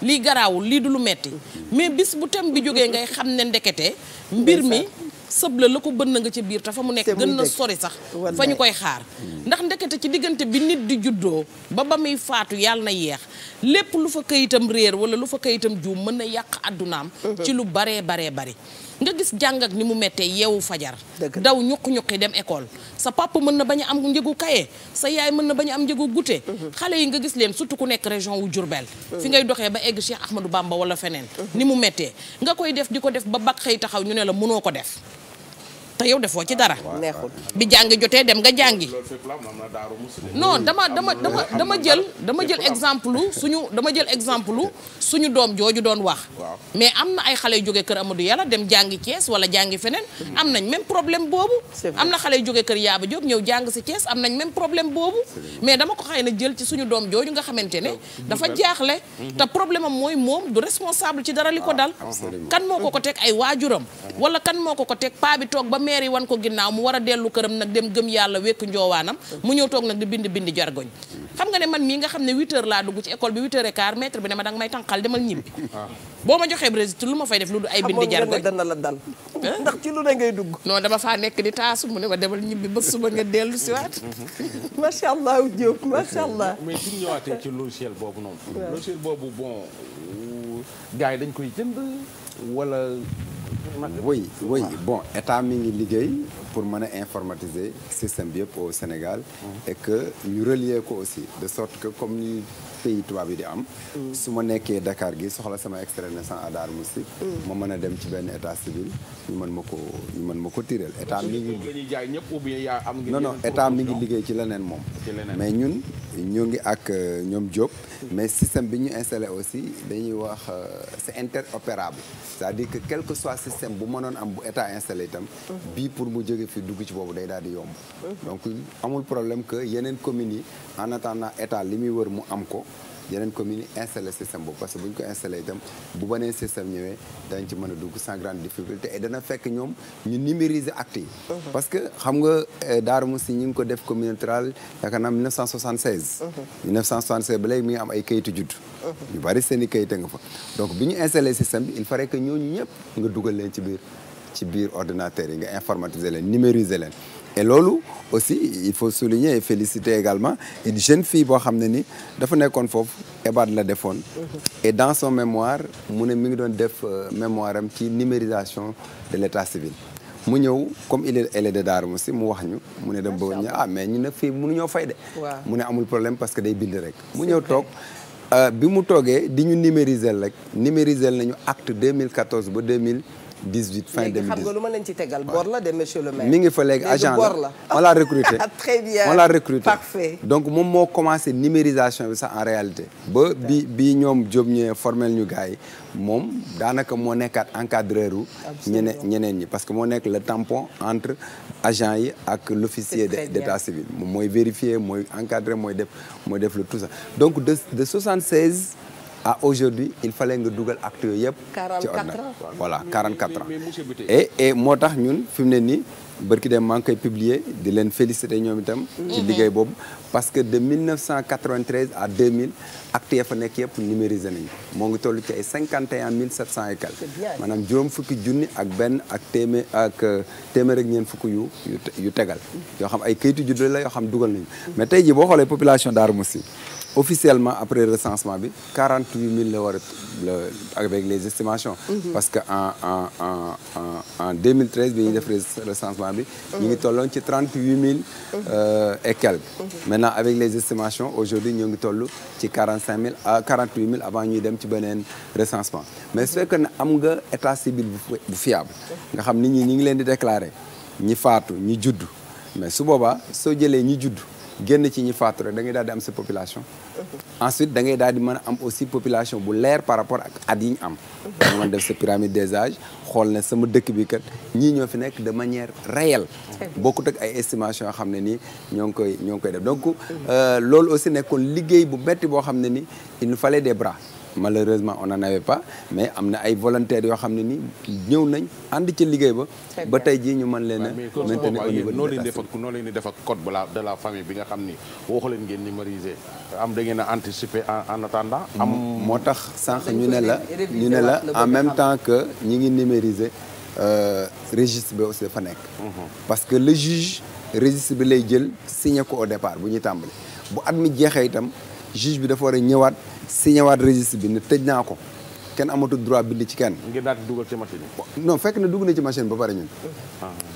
lii garaawul lii du lu metti mais bis bu tem bi jógee ngay xam ne ndekete mbir mi sëb la ko bënn nga ci biir te fa mu nekk gën na sori sax fa ñu koy xaar ndax ndekete ci diggante bi nit di juddoo ba muy faatu yàlla na yeex lépp lu fa kayitam réer wala lu fa kayitam juum mën na yàq addunaam ci lu baree bari nga gis jàng ak ni mu mettee yeewu fajar daw ñuqi dem école sa papa mën na bañ a am njëgu kaye sa yaay mën na bañ a am njëgu goûter xale yi nga gis leen surtout ku nekk région wu Diourbel fi ngay doxee ba egg Cheikh Ahmadou Bamba wala feneen ni mu mettee nga koy def di ko def ba bak xëy taxaw ñu ne la mënoo ko def te yow defoo ci dara neexul bi jàngi jotee dem nga jàngi non dama jël exemple suñu doom jooju doon wax mais am na ay xale yu jógee kër Amadou Yàlla dem jàngi Thiès wala jàngi feneen am nañ même problème boobu am na xale yu jógee kër Yaaba Diop ñëw jàng si Thiès am nañ même problème boobu mais dama ko xëy na jël ci suñu doom jooju nga xamante ne dafa jaaxle te problème am mooy moom du responsable ci dara li ko dal kan moo ko teg ay waajuram wala kan moo ko teg paa bi toog ba maire yi wan ko ginnaaw mu war a dellu këram nag dem gëm yàlla wekk njoowaanam mu ñëw toog nag di bind jargoñ xam nga ne man mii nga xam ne 8 heures laa dugg ci école bi 8 heures et quart maître bi ne ma danga may tànqal demal ñibbi boo ma joxee résultat lu ma fay def lu du ay bindi jargoñ dana la dal ndax ci lu ne ngay dugg non dama faa nekk di taasu mu ne ma demal ñibbi ba suba nga dellu si waat macha allah Diop macha allah mais suñu ñëwaatee ci logiciel boobu noonu logiciel boobu bon gars yi dañ koy jënd wala oui bon état mi ngi liggéey pour mën a informatiser système bi yëpp au Sénégal et que ñu relier ko aussi de sorte que comme ni pays tubaab yi di am su ma nekkee Dakar gi soxla sama extrait de naissance à Darou Mousty ma mën a dem ci benn état civil ñu mën ma ko tiréel état mi ngi jaay ñëpp ou bien yaa am non état mi ngi liggéey ci leneen moom mais ñun ñoo ngi ak ñoom Diop mais système bi ñu installé aussi dañuy wax c'est interopérable c'est-à-dire que quel que soit système bu mënoon am bu état installé itam bii pour mu jóge fi dugg ci boobu day daal di yomb donc amul problème que yeneen communes yi en attendant état li muy wër mu am ko yeneen communes yi installé système boobu parce que bu ñu ko installé itam bu beneen système ñëwee dañ ci mën a dugg sans grande difficulté et dana fekk ñoom ñu numériser actes yi parce que xam nga Darou Mousty ñi ngi ko def commune rurale yaakaar naa 1976 ba léegi mi ngi am ay kayitu judd ñu bari seen i kayit nga fa donc bi ñu installé système bi il fallait que ñooñu ñëpp nga dugal leen ci biir ordinateur yi nga informatiser leen numériser leen et loolu aussi il faut souligner et féliciter également une jeune fille boo xam ne ni dafa nekkoon foofu EBAD la defoon et dans son mémoire mu ne mi ngi doon def mémoire am ci numérisation de l'état civil mu ñëw comme elle est de Darou Mousty mu wax ñu mu ne dem ba ñu mais ñu ne fii mënuñoo fay de mu ne amul problème parce que day bind rek mu ñëw toog bi mu toogee di ñu numériser nañu acte 2014 ba 2018 fin 2018 xam nga lu ma leen ci tegal bor la de monsieur le maire. mi ngi fa léegi agent la on l'a recruté. très bien on l'a recruté parfait. donc moom moo commencé numérisation bi sax en réalité. ba bi ñoom Diop ñëwee formel ñu gars yi moom daanaka moo nekkaat encadreur u ñeneen ñi parce que moo nekk le tampon entre agent yi ak l'officier d'état civil moom mooy vérifier mooy encadrer mooy def le tout ça donc de 76 à aujourd'hui il fallait nga dugal acte yooyu yëpp. 44 ans voilà 44 ans. et moo tax ñun fi mu ne nii barki dem maa ngi koy publier di leen féliciter ñoom itam. ci liggéey boobu parce que de 1993 à 2000 acte ya fa nekk yëpp numérisé nañu moo ngi toll ci ay 51 700 et quelques. maanaam juróom fukki junni ak benn ak téeméer ak ñeent fukki yu tegal. yoo xam ay kayitu juddu la yoo xam dugal nañu. mais tey jii boo xoolee population Darou Mousty officiellement après recensement bi 48 000 la war a avec les estimations. parce que en 2013 bi ñuy def recensement bi. ñu ngi tolloon ci 38 000 et quelques. maintenant avec les estimations aujourd'hui ñu ngi toll ci 45 000 à 48 000 avant ñuy dem ci beneen recensement mais su fekkee ne am nga état civil bu fiable nga xam nit ñi ñu ngi leen di déclarer ñi faatu ñi judd mais su boobaa soo jëlee ñi judd. génn ci ñi faatu rek da ngay daal di am sa population. ensuite da ngay daal di mën a am aussi population bu leer par rapport ak at yi ñu am. da nga mën def sa pyramide des âges xool ne sama dëkk bi kat ñii ñoo fi nekk de manière réelle. bokkut ak ay estimation yoo xam ne nii ñoo ngi koy def donc loolu aussi nekkoon liggéey bu metti boo xam ne ni il nous fallait des bras. malheureusement on n'en avait pas mais am na ay volontaires yoo xam ne ni ñëw nañ ànd ci liggéey ba tey jii ñu mën leen a maintenir au niveau noo leen di def ak code de la famille bi nga xam ni waxu leen ngeen numériser am da ngeen a anticiper en attendant am moo tax sànq ñu ne la en même temps que ñi ngi numériser registre bi aussi dafa nekk parce que le juge registre bi lay jël signé ko au départ bu ñuy tàmbali bu at mi jeexee itam juge bi dafa war a ñëwaat signé waat registre bi ne tëj naa ko kenn amatul droit bind ci kenn. ngir daal di dugal ci machine bi. non fekk na dugg na ci machine ba pare ñun.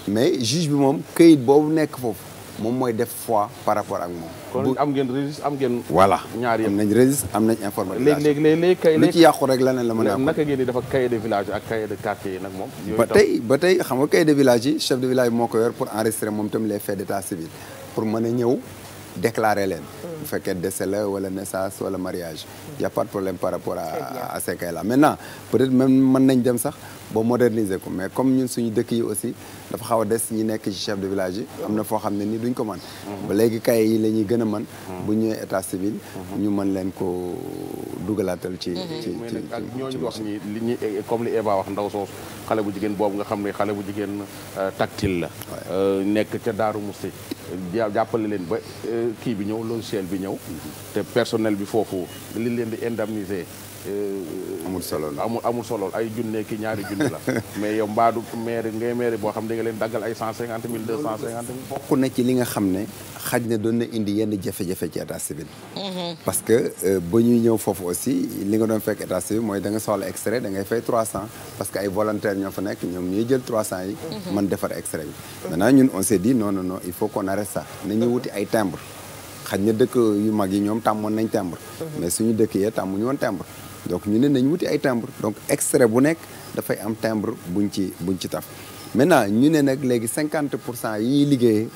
mais juge bi moom këyit boobu nekk foofu moom mooy def foi par rapport ak moom. kon am ngeen registre am ngeen. voilà ñaar yëpp am nañ registre am nañ information. léegi kay lu ci yàqu rek leneen la mën a yàqu. naka ngeen di def ak cahier de village ak cahier de quartier yi nag moom. ba tey xam nga cahier de village yi chef de village moo ko yor pour enregistrer moom tam les faits d'état civil pour mën a ñëw. déclarer leen bu fekkee décès la wala naissance wala mariage y a pas de problème par rapport à ces cas là maintenant peut-être même mën nañ dem sax ba moderniser ko mais comme ñun suñu dëkk yi aussi dafa xaw a des ñi nekk ci chef de village yi am na foo xam ne ni duñ ko mën ba léegi kay yi la ñuy gën a mën bu ñëwee état civil ñu mën leen ko dugalaatal ci ak ñooñu wax ni li ñuy comme li Eva wax ndaw soosu xale bu jigéen boobu nga xam ne xale bu jigéen tactile la nekk ca Daaru Musti jàppale leen ba kii bi ñëw logiciel bi ñëw te personnel bi foofu li leen di indemniser amul solo ay junne ki ñaari junne la mais yow mbaadu maire boo xam ne da nga leen daggal ay 150 000 250 000 bokk na ci li nga xam ne xaj na doon na indi yenn jafe-jafe ci état civil parce que ba ñuy ñëw foofu aussi li nga doon fekk état civil mooy da nga soxla extrait da ngay fay 300 parce que ay volontaires ñoo fa nekk ñoom ñuy jël 300 yi man defar extrait bi maintenant ñun on s'est dit non il faut qu'on arrête ça nañu wuti ay timbre xaj na dëkk yu mag yi ñoom tàmmoon nañ timbre mais suñu dëkk yee tàmmuñu woon timbre donc ñu ne nañ wuti ay timbre donc extrait bu nekk dafay am timbre buñ ci taf maintenant ñu ne nag léegi 50% yi ñuy liggéeyee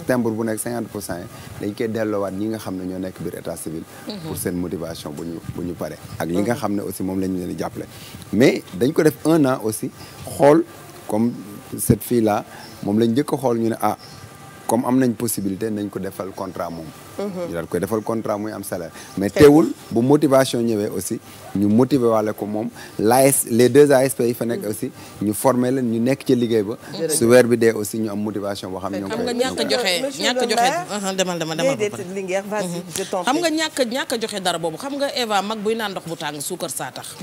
timbre bu nekk 50% yi dañ koy delloowaat ñi nga xam ne ñoo nekk biir état civil pour seen motivation bu ñu pare ak li nga xam ne aussi moom la ñu leen di jàppale mais dañ ko def 1 an aussi xool comme cette fille là moom lañ njëkk a xool ñu ne comme am nañ possibilité nañ ko defal contrat moom ñu daal koy defal contrat muy am salaire mais teewul bu motivation ñëwee aussi ñu motiver wàlle ko moom les 2 ASP yi fa nekk aussi ñu former leen ñu nekk ci liggéey ba su weer bi dee aussi ñu am motivation boo xam ne ñoo xam nga ñàkk a joxe demal xam nga ñàkk a joxe dara boobu xam nga Eva mag buy naan ndox bu tàng suukar saa tax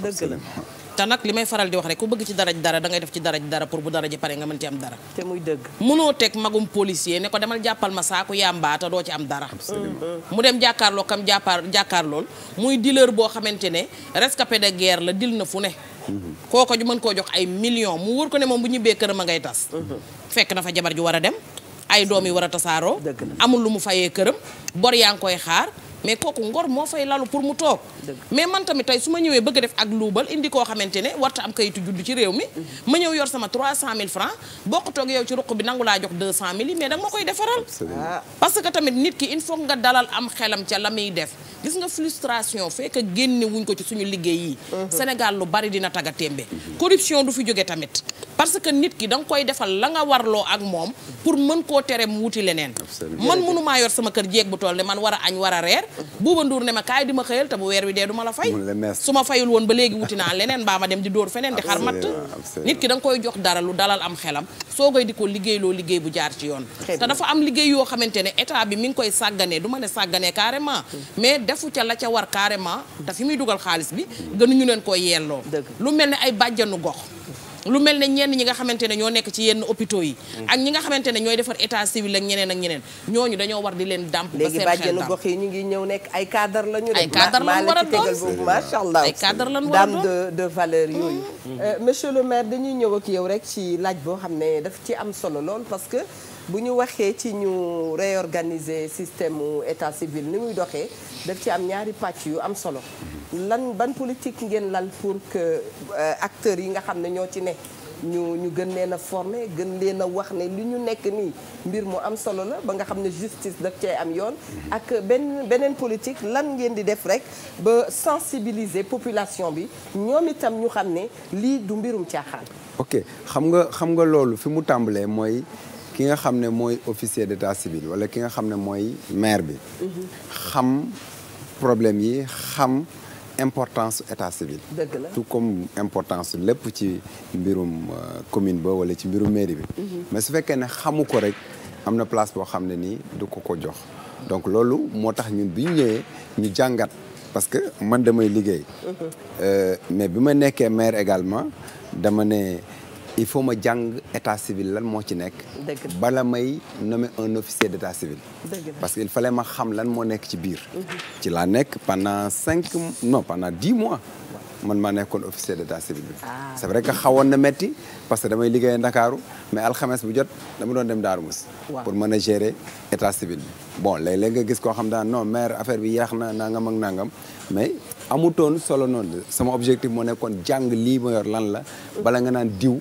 te nag li may faral di wax rek ku bëgg ci dara da ngay def ci dara pour bu dara ji pare nga mën ci am dara te muy dëgg mënoo teg magum policier ne ko demal jàppal ma saaku yàmbaa te doo ci am dara mu dem jàkkaarloo kam jàkkaarlool muy dealer boo xamante ne rescapé de guerre la dil na fu ne kooko ju mën koo jox ay millions mu wër ko ne moom bu ñibbee këram a ngay tas fekk na fa jabar ju war a dem ay doom yi war a tasaaroo amul lu mu fayee këram bor yaa ngi koy xaar mais kooku ngor moo fay lalu pour mu toog mais man tamit tey su ma ñëwee bëgg a def ak luubal indi koo xamante ne warta am kayitu juddu ci réew mi ma ñëw yor sama 300 000 francs bokk toog yow ci ruq bi nangu laa jox 200 000 yi mais danga ma koy defaral parce que tamit nit ki il faut nga dalal am xelam ca la muy def gis nga frustration fekk génne wuñ ko ci suñu liggéey yi Sénégal lu bari dina taga témbe corruption du fi jóge tamit parce que nit ki da nga koy defal la nga warloo ak moom pour mën koo tere mu wuti leneen man mënumaa yor sama kër jéeg bu toll ne man war a añ war a reer Buuba Nduur ne ma kaay di ma xëyal te bu weer wi dee du ma la fay su ma fayul woon ba léegi wuti naa leneen mbaa ma dem di dóor feneen di xar matt nit ki da nga koy jox dara lu dalal am xelam soo koy di ko liggéeyloo liggéey bu jaar ci yoon te dafa am liggéey yoo xamante ne état bi mi ngi koy sàgganee du ma ne sàgganee carrément mais defu ca la ca war carrément te fi muy dugal xaalis bi gënuñu leen koy yelloo lu mel ne ay bàjjanu gox lu mel ne ñenn ñi nga xamante ne ñoo nekk ci yenn hôpitaux yi ak ñi nga xamante ne ñooy defar état civil ak ñeneen ñooñu dañoo war di leen dàmp ba seen xel bàjjenu gox yi ñu ngi ñëw nekk ay cadre la ñu ay cadre la ñu war a doon macha allah ay cadre la ñu war a doon dame de valeur yooyu monsieur le maire dañuy ñëw ak yow rek ci laaj boo xam ne daf ci am solo lool parce que bu ñu waxee ci ñu réorganiser système état civil ni muy doxee daf ci am ñaari pàcc yu am solo ban politique ngeen lal pour que acteurs yi nga xam ne ñoo ci ne ñu gën leen a former gën leen a wax ne li ñu nekk nii mbir mu am solo la ba nga xam ne justice daf cay am yoon ak beneen politique lan ngeen di def rek ba sensibiliser population bi ñoom itam ñu xam ne lii du mbirum caaxaan. ok xam nga loolu fi mu tàmbalee mooy ki nga xam ne mooy officier d'état civil wala ki nga xam ne mooy maire bi xam problème yi xam importance état civil. dëgg la tout comme importance lépp ci mbirum commune ba wala ci mbirum mairie bi. mais su fekkee ne xamu ko rek am na place boo xam ne nii du ko jox donc loolu moo tax ñun bi ñu ñëwee ñu jàngat parce que man damay liggéey. mais bi ma nekkee maire également dama ne il faut ma jàng état civil lan moo ci nekk. bala may nommer un officier d'état civil. parce que il fallait ma xam lan moo nekk ci biir. ci laa nekk pendant 10 mois. man maa nekkoon officier d'état civil bi. c'est vrai que xawoon na metti parce que damay liggéey Ndakaaru mais alxames bu jot dama doon dem Darou Mouhty. pour mën a gérer état civil bi. bon léeg-léeg nga gis koo xam daan non maire affaire bi yéex na nangam ak nangam mais amutoon solo noonu sama objectif moo nekkoon jàng lii ma yor lan la. bala nga naan diw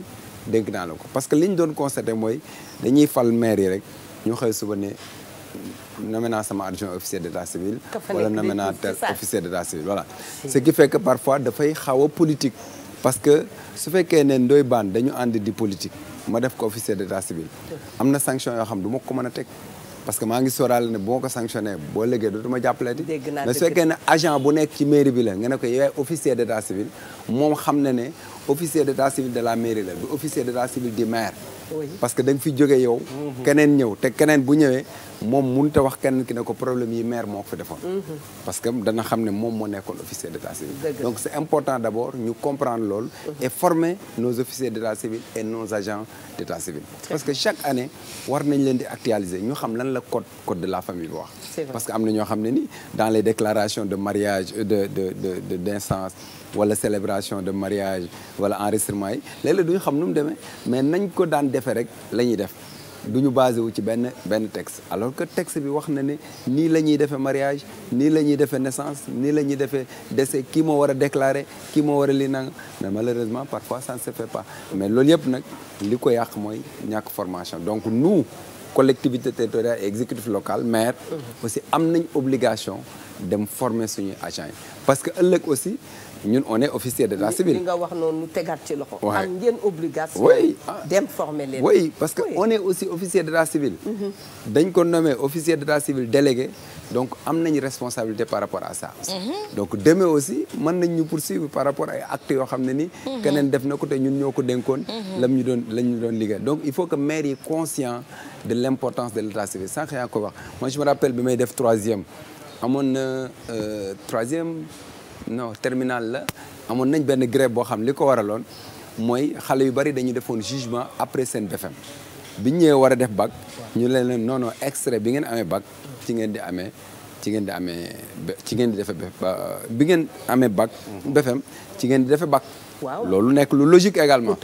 dégg naa la ko parce que li ñu doon constaté mooy dañuy fal maire yi rek ñu xëy suba ne nommé naa sama adjoint officier d'état civil wala nommé naa tel officier d'état civil voilà ce qui fait que parfois dafay xaw a politique parce que su fekkee ne Ndoye Bane dañu ànd di politique ma def ko officier d'état civil am na sanction yoo xam du ma ko mën a teg parce que maa ngi sóoraale ne bu ma ko sanctionné boo léegi dootuma jàppaleeti mais su fekkee ne agent bu nekk ci mairie bi la nga ne ko yaay officier d'état civil moom xam na ne officier d'état civil de la mairie la du officier d'état civil du maire parce que da nga fi jóge yow keneen ñëw te keneen bu ñëwee moom mënut a wax keneen ki ne ko problème yi maire moo ko fi defoon parce que dana xam ne moom moo nekkoon officier d'état civil donc c'est important d'abord ñu comprendre loolu et former nos officiers d'état civil et nos agents d'état civil parce que chaque année war nañ leen di actualiser ñu xam lan la code de la famille bi wax parce que am na ñoo xam ne ni dans les déclarations de mariage de d'instance wala célébration de mariage wala enregistrement yi léeg-léeg duñu xam nu mu demee mais nañ ko daan defee rek la ñuy def du ñu basé wu ci benn texte alors que texte bi wax na ne nii la ñuy defee mariage nii la ñuy defee naissance nii la ñuy defee décès kii moo war a déclarer kii moo war a lii nanga mais malheureusement parfois ça ne se fait pas mais loolu yëpp nag li ko yàq mooy ñàkk formation donc nous collectivité territoriale et exécutif local maire aussi am nañ obligation dem former suñuy agents yi parce que ëllëg aussi ñun on est officier d'état civil. li nga wax noonu tegaat ci loxo. am ngeen obligation. dem former leen. oui parce que on est aussi officier d'état civil. dañ ko nommé officier d'état civil délégué donc am nañu responsabilité par rapport à ça. donc demain aussi mën nañ ñu poursuivre par rapport ay actes yoo xam ne ni. keneen def na ko te ñun ñoo ko dénkoon. lañ ñu doon liggéey donc il faut que maire yi conscient de l'importance de l'état civil sànq yaa ko wax moi je me rappelle bi may def troisième amoon na troisième. non terminal la amoon nañ benn grève boo xam li ko waraloon mooy xale yu bari dañu defoon jugement après seen BFEM bi ñu ñëwee war a def bac ñu leen non extrait bi ngeen amee bac ci ngeen di defee bi ngeen amee bac BFEM ci ngeen di defee bac loolu nekk lu logique également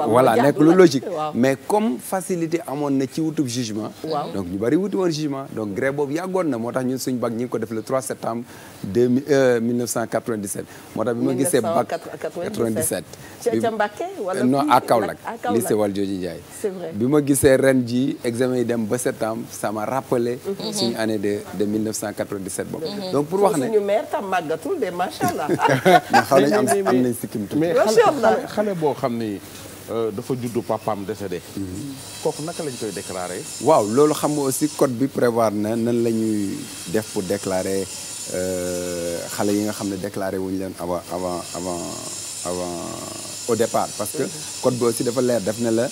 voilà nekk lu logique mais comme facilité amoon na ci wutub jugement donc ñu bari wuti woon jugement donc grève boobu yàggoon na moo tax ñun suñu bac ñi ngi ko def le 3 septembre 1997 moo tax bi ma gisee bac 97 ca Mbacké wala non à Kaolack lycée Valdiodio Ndiaye bi ma gisee ren ji examen yi dem ba septembre ça m'a rappelé suñu année de 1997 boobu donc pour wax ne suñu maire tam màggatul de machallah xaw nañ am nañ sikkim mais xale boo xam ni dafa juddu papaam décédé kooku naka lañ koy déclarer waaw loolu xam nga aussi code bi prévoir na nan la ñuy def pour déclarer xale yi nga xam ne déclaré wuñu leen avant au départ parce que code bi aussi dafa leer def na la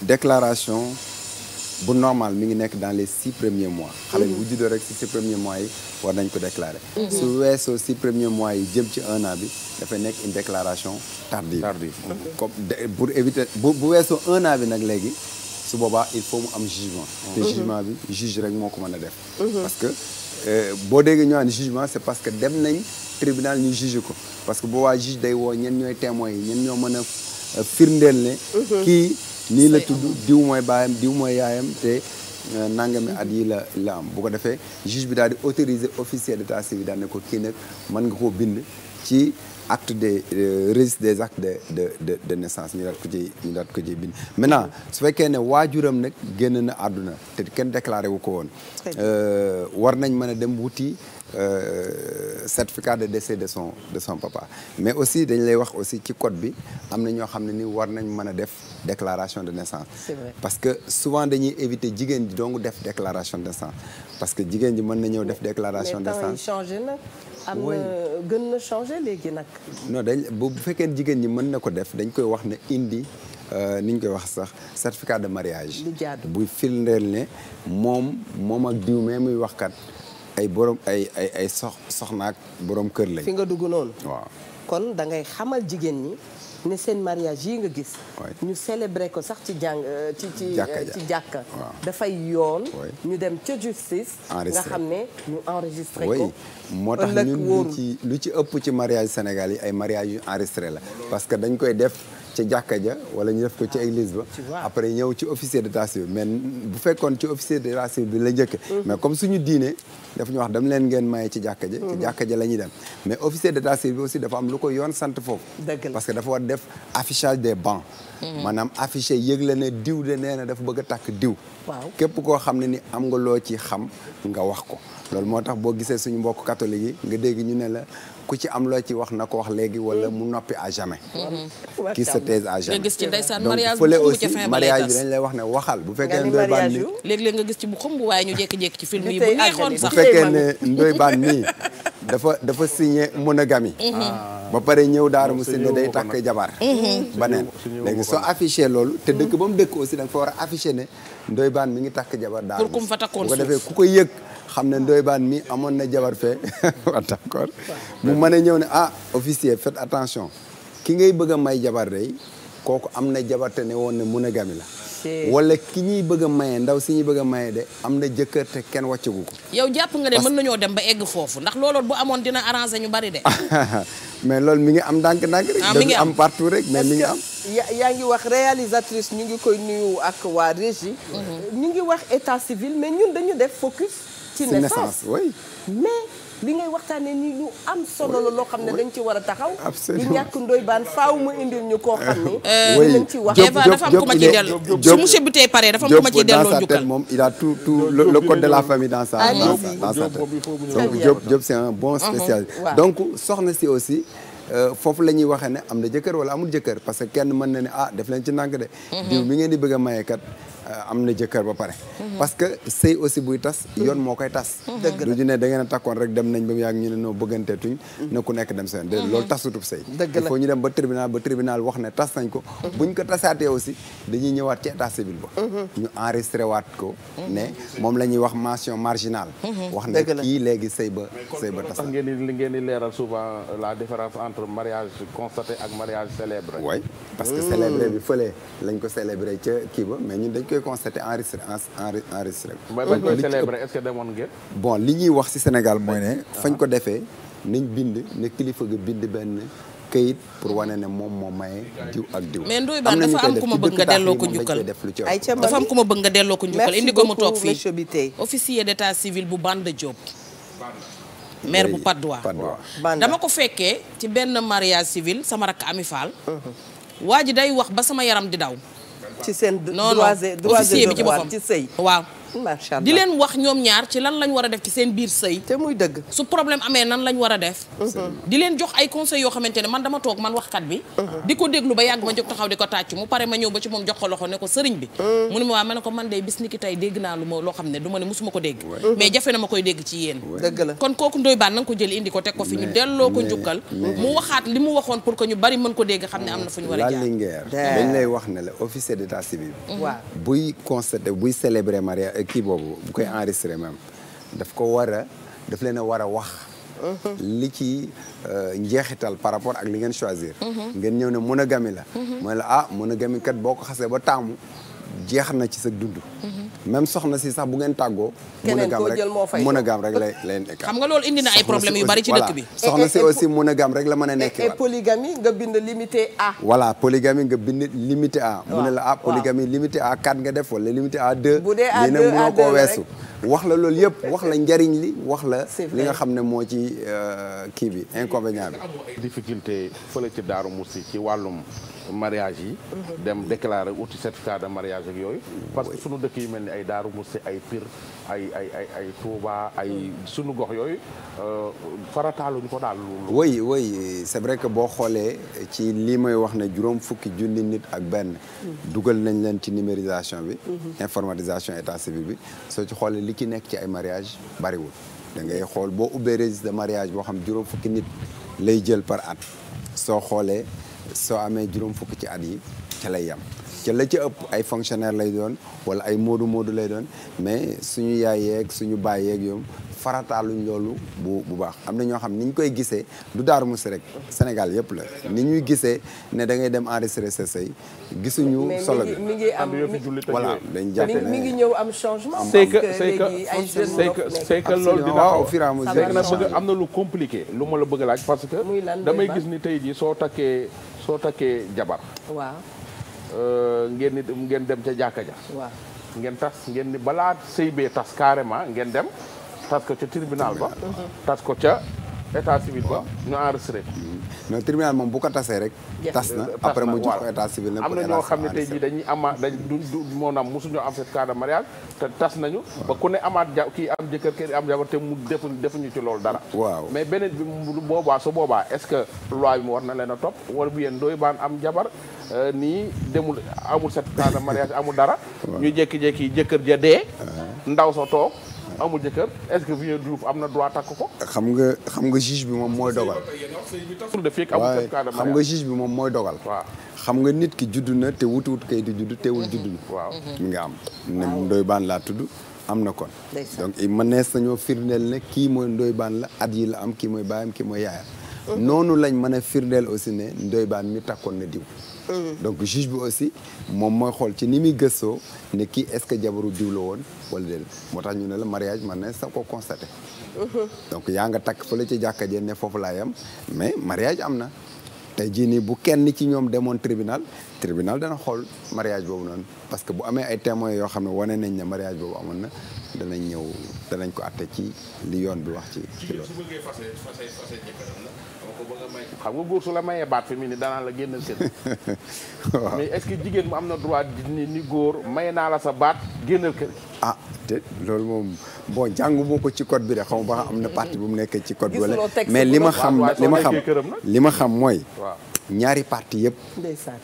déclaration bu normal mi ngi nekk dans les 6 premiers mois. xale bu juddoo rek si 6 premiers mois yi war nañ ko déclarer. su weesoo 6 premiers mois yi jëm ci 1 an bi dafay nekk une déclaration tardive. comme pour éviter bu weesoo 1 an bi nag léegi su boobaa il faut mu am jugement. te jugement bi juge rek moo ko mën a def. parce que boo déggee ñu naan jugement c'est parce que dem nañ tribunal ñu juge ko parce que boobaa juge day woo ñen ñooy témoins yi ñen ñoo mën a firndeel ne. kii nii la tudd diw mooy baayam diw mooy yaayam te nangami at yi la am bu ko defee juge bi daal di autoriser officier d'état civil daal ne ko kii nag mën nga koo bind ci acte des registre des actes de naissance ñu daal ko ciy bind. maintenant su fekkee ne waajuram nag génn na àdduna te kenn déclaré wu ko woon war nañ mën a dem wuti certificat de décès de son papa mais aussi dañ lay wax aussi ci code bi am na ñoo xam ne ni war nañ mën a def déclaration de naissance. C'est vrai. parce que souvent dañuy éviter jigéen ji donc def déclaration de naissance parce que jigéen ji mën na ñëw def déclaration de naissance. mais temps yi changé na am na gën na changé léegi nag. non dañ bu fekkee jigéen ñi mën na ko def dañ koy wax ne indi ni ñu koy wax sax certificat de mariage. lu jaadu buy firndeel ne moom ak diw mais muy wax kat ay borom ay soxnaak borom kër lañ. fi nga dugg noonu. waaw kon da ngay xamal jigéen ñi ne seen mariage yi nga gis. ñu célébrer ko sax ci ci jàkka. dafay yoon. ñu dem ca justice. nga xam ne ñu enregistré ko. moo tax ñun lu ci ëpp ci mariage Sénégal yi ay mariage yu enregistré la parce que dañ koy def ci jàkka ja wala ñu def ko ci église ba après ñëw ci officier d'état civil mais bu fekkoon ci officier d'état civil bi la njëkk mais comme suñu diine dafa ñu wax dem leen ngeen maye ci jàkka ja ci jàkka ja la ñuy dem mais officier d'état civil bi aussi dafa am lu ko yoon sant foofu parce que dafa war def affichage des bancs maanaam affiché yëgle ne diw de nee na dafa bëgg a takk diw képp koo xam ne ni am nga loo ci xam nga wax ko loolu moo tax boo gisee suñu mbokk catholique yi nga dégg ñu ne la ku ci am loo ci wax na ko wax léegi wala mu noppi à jamais. qui se taise à jamais. nga gis ci ndeysaan donc mariage fële bu aussi xumb mariage bi dañ lay wax ne waxal bu fekkee ne Ndoye Bane mi léeg-léeg nga gis ci bu xumb waaye ñu jékki-jékki ci film yi bu neexoon sax bu fekkee ne Ndoye Bane mi dafa signé monogamie ba pare ñëw Daaru Muxti ne day takk jabar baneen léegi soo affiché loolu te dëkk ba mu dëkk aussi da nga fa war a affiché ne Ndoye Bane mi ngi takk jabar Daaru pour kum fa takkoon bu ko defee ku ko yëg xam ne Ndoye Bane mi amoon na jabar fee waaw d'accord mu mën a ñëw ne ah officier faites attention ki ngay bëgg a may jabar day kooku am na jabar te ne woon ne monogamie la wala ki ñuy bëgg a maye ndaw si ñuy bëgg a maye de am na jëkkër te kenn wàccagu ko yow jàpp nga ne mën nañoo dem ba egg foofu ndax loolu bu amoon dina arrangé ñu bari de mais loolu mi ngi am ndànk-ndànk rek mi ngi am partout rek mais mi ngi am yaa ngi wax réalisatrice ñu ngi koy nuyu ak waa régie ñu ngi wax état civil mais ñun dañu def focus ci naissance oui mais li ngay waxtaanee ni lu am solo la loo xam ne dañ ci war a taxaw absolument du ñàkk Ndoye Bane faaw mu indil ñu koo xam ni dinañ ci wax Eva dafa am ku ma ci delloo su monsieur bi tey pare dafa am ku ma ci delloo njukkal moom il a tout le code de la famille dans sa tête donc Diop c'est un bon spécialiste donc soxna si aussi foofu la ñuy waxee ne am na jëkkër wala amul jëkkër parce que kenn mën na ne ah def leen ci nànk de diw mi ngeen di bëgg a maye kat am na jëkkër ba pare parce que sëy aussi buy tas yoon moo koy tas du ñu ne da ngeen a takkoon rek dem nañ ba mu yàgg ñu ne noo bëgganteetuñ na ku nekk dem seen de loolu tasutub sëy il faut ñu dem ba tribunal wax ne tas nañ ko buñ ko tasaatee aussi dañuy ñëwaat ci état civil ba ñu enregistré waat ko ne moom la ñuy wax mention marginale wax ne kii léegi sëy ba tas na ngeen di leeral souvent la différence entre mariage constaté ak mariage célébré oui parce que célébré bi fële lañ ko célébré ca kii ba mais ñun dañ koy constaté enregistré bañ koy célébré est-ce que demoon ngeen bon li ñuy wax ci Sénégal mooy ne fañ ko defee nañ bind ne kilifa ga bind benn këyit pour wane ne moom moo maye diw ak diw mais Ndoye Bane dafa am ku ma bëgg nga delloo ko njukkal dafa am ku ma bëgg nga delloo ko njukkal indi ko mu toog fii officier d'état civil bu Banda Diop maire bu Patte d'Oie dama ko fekkee ci benn mariage civil sama rakk Ami Fall waa ji day wax ba sama yaram di daw ci seen officier bi ci boppam ci sëy waaw macha allah di leen wax ñoom ñaar ci lan lañ war a def ci seen biir sëy te muy dëgg su problème amee nan lañ war a def di leen jox ay conseils yoo xamante ne man dama toog man waxkat bi di ko déglu ba yàgg ma jóg taxaw di ko tàcc mu pare ma ñëw ba ci moom jox ko loxo ne ko sëriñ bi mu ne ma waa ma ne ko man day bis ni ki tey dégg naa loo xam ne du ma ne musuma ko dégg mais jafe na ma koy dégg ci yéen dëgg la kon kooku Ndoye Bane na nga ko jël indi ko teg ko fi ñu delloo ko njukkal mu waxaat li mu waxoon pour que ñu bari mën ko dégg xam ne am na fu ñu war a jaar Linguère dañ lay wax ne la officier d'état civil buy constater buy célébrer mariage kii boobu bu koy enregistrer même daf leen a war a wax li ci njeexital par rapport ak li ngeen choisir ngeen ñëw ne monogamie la mooy la monogamie kat boo ko xasee ba taamu jeex na ci sa dund même soxna si sax bu ngeen tàggoo monogame rek lay nekk xam nga loolu indi na ay problème yu bari ci dëkk bi soxna si aussi monogame rek la mën a nekk et polygamie nga bind limité à voilà polygamie nga bind limité à mu ne la polygamie limité à 4 nga def wala limité à 2 bu dee à 2 nag mënoo koo weesu wax la loolu yëpp wax la njariñ li wax la li nga xam ne moo ci kii bi inconvénient bi difficulté fële ci Daaru Musti ci wàllum mariage yi dem déclarer uti certificat de mariage ak yooyu parce que sunu dëkk yi mel ni ay Daaru Musti ay Pire ay Touba ay sunu gox yooyu farataaluñu ko daal oui c'est vrai que boo xoolee ci lii may wax ne juróom fukki junni nit ak benn dugal nañ leen ci numérisation bi informatisation état civil bi soo ci xoolee li ki nekk ci ay mariage bariwul da ngay xool boo ubbee registre de mariage boo xam juróom fukki nit lay jël par at soo xoolee soo amee juróom fukki ci at yi ca lay yam ca la ci ëpp ay fonctionnaire lay doon wala ay moodu lay doon mais suñu yaay yeeg suñu baay yeeg yoom farataaluñ loolu bu baax am na ñoo xam ni ñu koy gisee du Daaru Musti rek Sénégal yëpp la ni ñuy gisee ne da ngay dem enregistrer sa sëy gisuñu solo bi mi ngi am voilà dañ jàpp ne mi ngi ñëw am changement c'est que loolu dina au fur et à mesure c'est que nag bëgg am na lu compliqué lu ma la bëgg laaj parce que damay gis ni tey jii soo takkee jabar waaw ngeen dem ca jàkka ja waaw ngeen tas ngeen ni balaa sëy bee tas carrément ngeen dem tas ko ca tribunal ba tas ko ca état civil ba ñu enregistré non tribunal moom bu ko tasee rek tas na après mu jox ko état civil am na ñoo xam ne tey jii dañuy moo naam mosuñoo am certificat de mariage te tas nañu ba ku ne amaat kii am jëkkër kii am jabar te mu defuñu ci loolu dara waaw mais beneen bi su boobaa est-ce que loi bi mu war na leen a topp wala bu yéen Ndoye Bane am jabar nii amul certificat de mariage amul dara ñu jékki-jékki jëkkër ja dee ndaw sa toog amul jëkkër est-ce que vieux Diouf am na droit takk ko xam nga juge bi moom mooy dogal xam nga juge bi moom mooy dogal waaw xam nga nit ki judd na te wut kay di judd teewul judd na waaw mi nga am ne Ndoye Bane laa tudd am na kon donc mënees nañoo firndeel ne kii mooy Ndoye Bane la at yi la am kii mooy baayam kii mooy yaayam noonu lañ mën a firndeel aussi ne Ndoye Bane mi takkoon na diw donc juge bi aussi moom mooy xool ci ni muy gëstoo ne kii est-ce que jabaru diw la woon wala déedéet moo tax ñu ne la mariage man ne sa ko constaté donc yaa nga takk fële ci jàkka jee ne foofu laa yam mais mariage am na tey jii nii bu kenn ci ñoom demoon tribunal dana xool mariage boobu noonu parce que bu amee ay témoins yoo xam ne wane nañ ne mariage boobu amoon na danañ ko atte ci li yoon bi wax ci loolu xam nga góor su la mayee baat fi mu ni danaa la génnal kër mais est-ce que jigéen mu am na droit ni góor may naa la sa baat génnal kër te loolu moom bon jàngu boo ko ci code bi de xaw ma ba am na partie bu mu nekkee ci code bi wala mais li ma xam mooy ñaari partie yëpp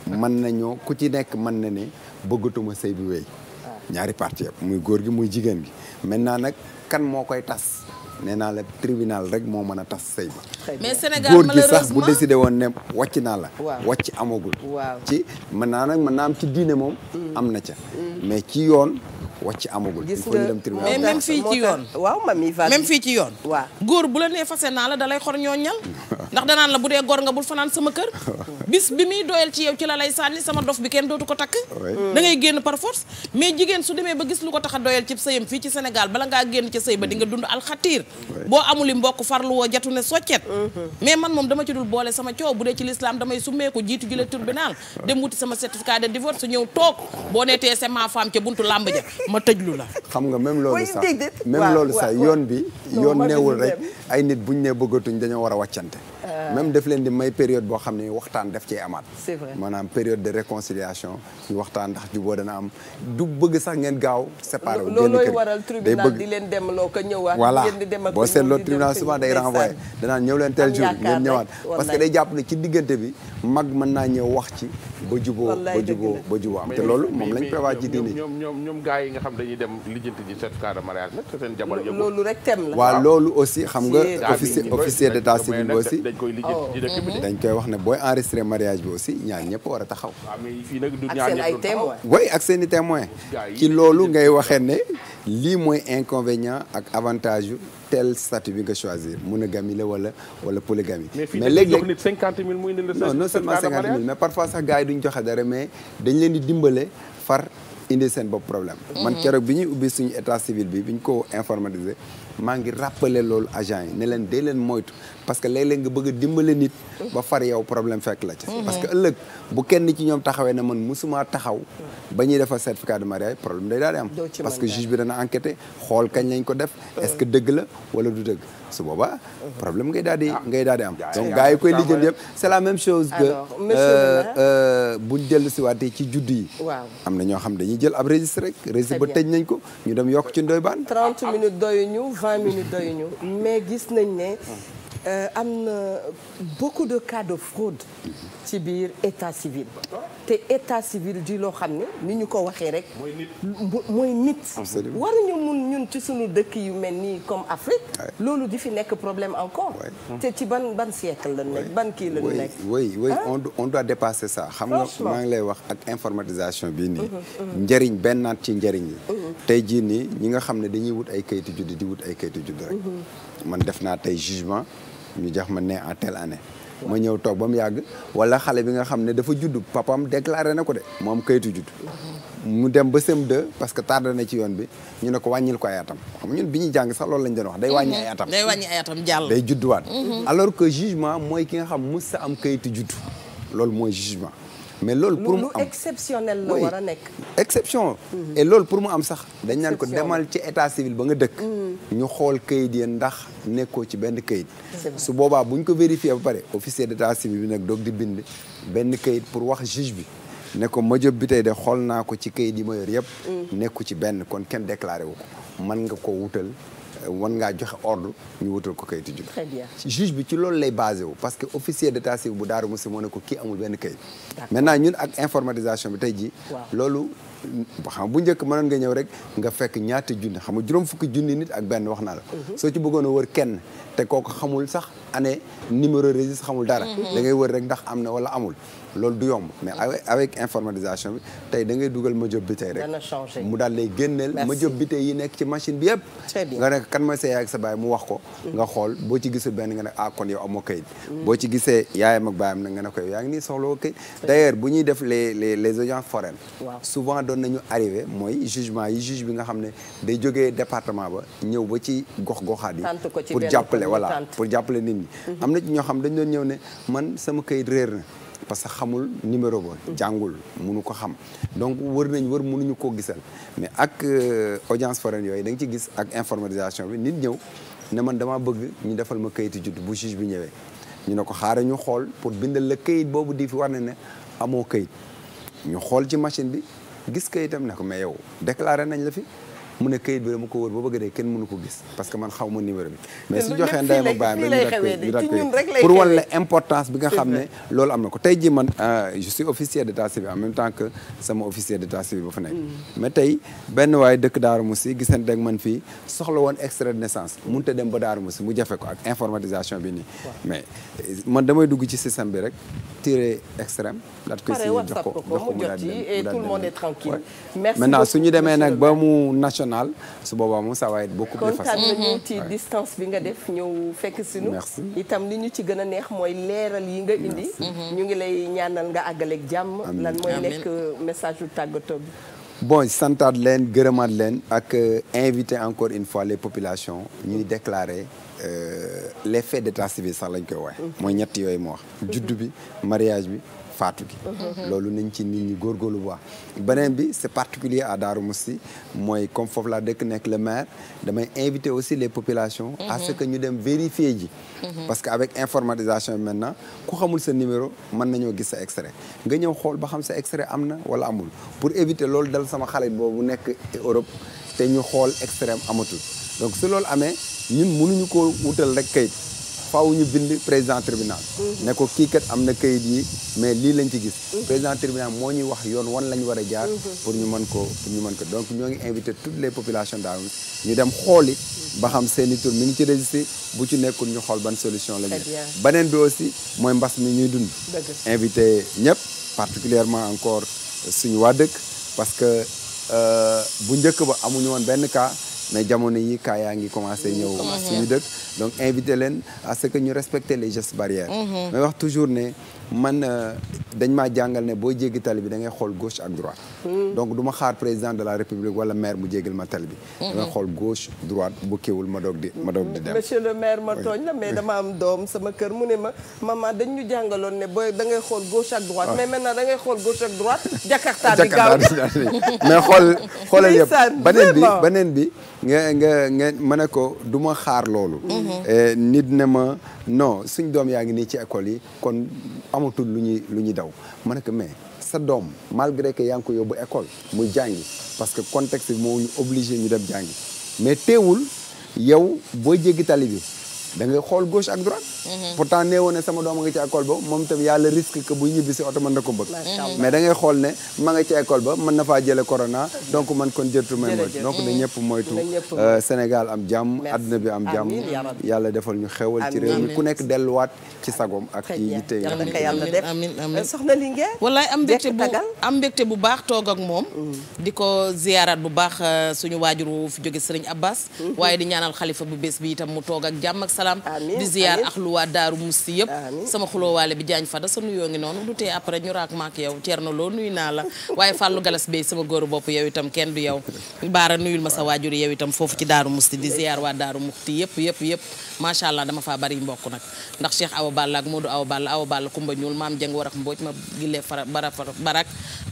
mën nañoo ku ci nekk mën na ne bëggatuma sëy bi wéy ñaari partie yëpp muy góor gi muy jigéen gi maintenant nag kan moo koy tas nee naa la tribunal rek moo mën a tas sëy ba mais Sénégal góor gi sax bu décidé woon ne wàcc naa la wàcc amagul waaw ci mën naa am ci diine moom am na ca mais ci yoon wàcc amagul il faut ñu dem tribunal mais même fii ci yoon waaw mami va même fii ci yoon waaw góor bu la nee fase naa la dalay xor ñooñal ndax danaan la bu dee gor nga bul fanaan sama kër bis bi muy doyal ci yow ci la lay sànni sama dof bi kenn dootu ko takk da ngay génn par force mais jigéen su demee ba gis lu ko tax a doyal ci sëyam fii ci Sénégal bala ngaa génn ci sëy ba di nga dund alxatiir boo amuli mbokk farlu woo jatu ne soccet mais man moom dama ci dul boole sama coow bu dee ci l'islam damay summeeku jiitu ji la tribunal dem wuti sama certificat de divorce su ñëw toog boo neetee c'est ma femme ca buntu làmb ja ma tëjlu la xam nga même loolu sax yoon bi yoon neewul rek ay nit buñ ne bëggatuñ dañoo war a wàccante même daf leen di may période boo xam ne waxtaan daf cee amaat. c'est vrai maanaam période de réconciliation ñu waxtaan ndax juboo dana am du bëgg sax ngeen gaaw séparé wu. loolooy waral tribunal di leen dem loo ko ñëwaat. voilà ngeen di dem ak boo seetloo tribunal souvent day renvoyé danaan ñëw leen tel jour ngeen ñëwaat parce que day jàpp ne ci diggante bi mag mën naa ñëw wax ci ba juboo am te loolu moom lañ prévoir ci diine ñoom gars yi nga xam dañuy dem lijjanti ji certificat de mariage nag te seen jabar yëpp loolu rek tem la. waaw loolu aussi xam nga officier d'état civil bi aussi dañ koy lijjanti ci dëkk bi dañ koy wax ne booy enregistré mariage bi aussi ñaar ñëpp war a taxaw. waaw mais fii nag du ak ñaar seen ay ñëpp témoins. oui ak seen i témoins ci loolu ngay waxee ne lii mooy inconvénient ak avantage yu tel statut bi nga choisir monogamie la wala polygamie. mais léeg-léeg nit 50 000 muy indi la non seulement 50 000 mais parfois sax gars yi duñ joxe dara mais dañ leen di dimbale far indi seen bopp problème. man keroog bi ñuy ubbi suñu état civil bi ñu ko informatisé maa ngi rappeler loolu agent yi ne leen dee leen moytu parce que léeg-léeg nga bëgg a dimbale nit ba far yow problème fekk la ci. parce que ëllëg bu kenn ci ñoom taxawee ne man musuma taxaw ba ñuy defar certificat de mariage problème day daal di am. parce que juge bi dana enquêté xool kañ lañ ko def. est-ce que dëgg la wala du dëgg su boobaa problème ngay daal di am. donc gars yi koy lijjanti yëpp c'est la même chose que buñ dellu si waatee ci juddu yi. waaw am na ñoo xam dañuy jël ab registre rek. registre ba tëj nañ ko ñu dem yokk ci ndoy baan. 30 minutes doyuñu 20 minutes doyuñu mais gis nañ ne am na beaucoup de cas de fraude ci biir état civil te état civil di loo xam ne ni ñu ko waxee rek mooy nit waruñu mun ñun ci suñu dëkk yu mel nii comme Afrique loolu di fi nekk problème encore te ci ban siècle la nekk ban kii la ñu nekk oui on doit dépasser ça xam nga maa ngi lay wax ak informatisation bii nii njëriñ bennaat ci njëriñ yi tey jii nii ñi nga xam ne dañuy wut ay kayitu juddu di wut ay kayitu juddu rek man def naa tey jugement ñu jox ma né en telle année ma ñëw toog ba mu yàgg wala xale bi nga xam ne dafa judd papam déclaré na ko de moom kayitu judd mu dem ba CM2 parce que tardé na ci yoon bi ñu ne ko wàññil ko ay atam xam nga ñun bi ñuy jàng sax loolu lañ doon wax day wàññi ay atam day wàññi ay atam jàll day judduwaat alors que jugement mooy ki nga xam mës sa am kayitu judd loolu mooy jugement mais loolu pour mu am exceptionnel la war a nekk exception et loolu pour mu am sax dañ naan ko demal ci état civil ba nga dëkk ñu xool kayit yi ndax nekkoo ci benn kayit su boobaa bu ñu ko vérifié ba pare officier d'état civil bi nag doog di bind benn kayit pour wax juge bi ne ko ma job bi tey de xool naa ko ci kayit yi ma yor yëpp nekku ci benn kon kenn déclaré wu ko mën nga ko wutal wan ngaa joxe ordre ñu wutal ko kayitu judd. Très bien. Juge bi ci loolu lay basé wu parce que officier d'état civil bu Darou Mousty moo ne ko kii amul benn kayit. maintenant ñun ak informatisation bi tey jii. loolu xam bu njëkk mënoon nga ñëw rek nga fekk ñaata junni xam nga juróom fukki junni nit ak benn wax naa la. soo ci bëggoon a wër kenn te kooku xamul sax année numéro registre xamul dara. da ngay wër rek ndax am na wala amul. loolu du yomb mais avec informatisation bi tey da ngay dugal ma job bi tey rek mu daal lay génneel ma job bi tey yi nekk ci machine bi yëpp nga nekk kan mooy sa yaay ak sa baay mu wax ko nga xool boo ci gisul benn nga ne ah kon yow amoo kayit boo ci gisee yaayam ak baayam nag nga ne ko yow yaa ngi nii soxla woo kayit d'ailleurs bu ñuy def les audiences foraines souvent doon nañu arrivé mooy jugement yi juge bi nga xam ne day jógee département ba ñëw ba ci gox-goxaat yi pour jàppale voilà pour jàppale nit ñi am na ci ñoo xam dañ doon ñëw ne man sama kayit réer na parce que xamul numéro ba jàngul mënu ko xam donc wër mënuñu koo gisal mais ak audience foraine yooyu da nga ci gis ak informatisation bi nit ñëw ne man dama bëgg ñu defal ma kayitu judd bu juge bi ñëwee ñu ne ko xaaral ñu xool pour bindal la kayit boobu di fi war na ne amoo kayit ñu xool ci machine bi gis kayitam ne ko mais yow déclaré nañ la fi mu ne kayit bi dama ko wër ba bëgg dee kenn mënu ko gis parce que man xaw ma numéro bi mais su joxee ndeyam ak baayam ñu daat koy pour wan la importance bi nga xam ne loolu am na ko tey ji man je suis officier d'état civil en même temps que sama officier d'état civil ba fa nekk mais tey benn waaye dëkk Darou Mousty gisante ak man fii soxla woon extrait de naissance mënut a dem ba Darou Mousty mu jafe ko ak informatisation bi nii mais man damay dugg ci système bi rek tirer extrême daat koy signé jox ko mu daal di et tout le monde est tranquille maintenant su ñu demee nag ba mu national su boobaa moom ça va être beaucoup plus facile. kontaan nañu ci distance bi nga def ñëw fekk sinu itam li ñu ci gën a neex mooy leeral yi nga indi ñu ngi lay ñaanal nga àggaleeg jàmm lan mooy nekk message yu tàggatoo bi bon santaat leen gërëmaat leen ak inviter encore une fois les populations ñuy déclarer les faits d'état civil sax lañ koy wax mooy ñett yooyu moo wax juddu bi mariage bi faatu gi loolu nañ ci nit ñi góorgóorlu bu baax beneen bi c'est particulier à Darou Mousty mooy comme foofu laa dëkk nekk le maire damay inviter aussi les populations à ce que ñu dem vérifier ji parce que avec informatisation maintenant ku xamul sa numéro mën nañoo gis sa extrait nga ñëw xool ba xam sa extrait am na wala amul pour éviter loolu dal sama xale boobu nekk Europe te ñu xool extrait amatul donc su loolu amee ñun mënuñu ko wutal rek kayit faaw ñu bind président tribunal ne ko kii kat am na kayit yi mais lii lañ ci gis président tribunal moo ñuy wax yoon wan lañ war a jaar pour ñu mën ko donc ñoo ngi invité toutes les populations daal ñu dem xooli ba xam seeni tur mi ngi ci registré bu ci nekkul ñu xool ban solution la ñu beneen bi aussi mooy mbas mi ñuy dund invité ñëpp particulièrement encore suñu waa dëkk parce que bu njëkk ba amuñu woon benn cas mais jamono yi cas yaa ngi commencé ñëw suñu dëkk donc invité leen à ce que ñu respecter les gestes barrières mais wax toujours ne man dañ maa jàngal ne boo jéggi tali bi da ngay xool gauche ak droite donc du ma xaar président de la république wala maire mu jéggal ma tali bi damay xool gauche droite bu kiiwul ma doog di dem monsieur le maire ma tooñ la mais dama am doom sama kër mu ne ma maman dañ ñu jàngaloon ne booy da ngay xool gauche ak droite mais maintenant da ngay xool gauche ak droite jakarta bi gaaw mais xoolal yëpp beneen bi nga ma ne ko du ma xaar loolu nit ne ma non suñ doom yaa ngi nii ci école yi kon amatul lu ñuy daw ma ne ko mais sa doom malgré que yaa ngi ko yóbbu école muy jàngi parce que contexte bi moo ñu obligé ñu dem jàngi mais teewul yow boo jéggi tali bi da ngay xool gauche ak droite pourtant nee woon ne sama doom a nga ci école ba moom itam y a le risque que buy ñibbi si oto mën na ko bëgg mais da ngay xool ne ma nga ci école ba mën na faa jële corona donc man kon jërtu may moytu donc na ñëpp moytu Sénégal am jàmm adduna bi am jàmm yàlla defal ñu xewal ci réew mi ku nekk delluwaat ci sagom ak ci yitte amiin soxna Linguère wallaay am mbégte bu baax toog ak moom di ko ziyaaraat bu baax suñu waajuru fi jóge Sëriñ Abbas waaye di ñaanal xalifa bu bés bi itam mu toog ak jàmm ak salaam di ziyaar ak lu waa Daaru Musti yëpp sama xuloowaale bi jaañ fada sa nuyoo ngi noonu du tee après ñu raak maak yow Thierno Lo nuyu naa la waaye Fallou Galas Bey sama góoru bopp yow itam kenn du yow baara nuyul ma sa waajur yow itam foofu ci Daaru Musti di ziyaar waa Daaru Musti yëpp macha allah dama faa bari mbokk nag ndax Cheikh Awa Balla ak Modou Awa Balla Kumba Ñuul maam Jeng Warak Mbooj ma gilee barak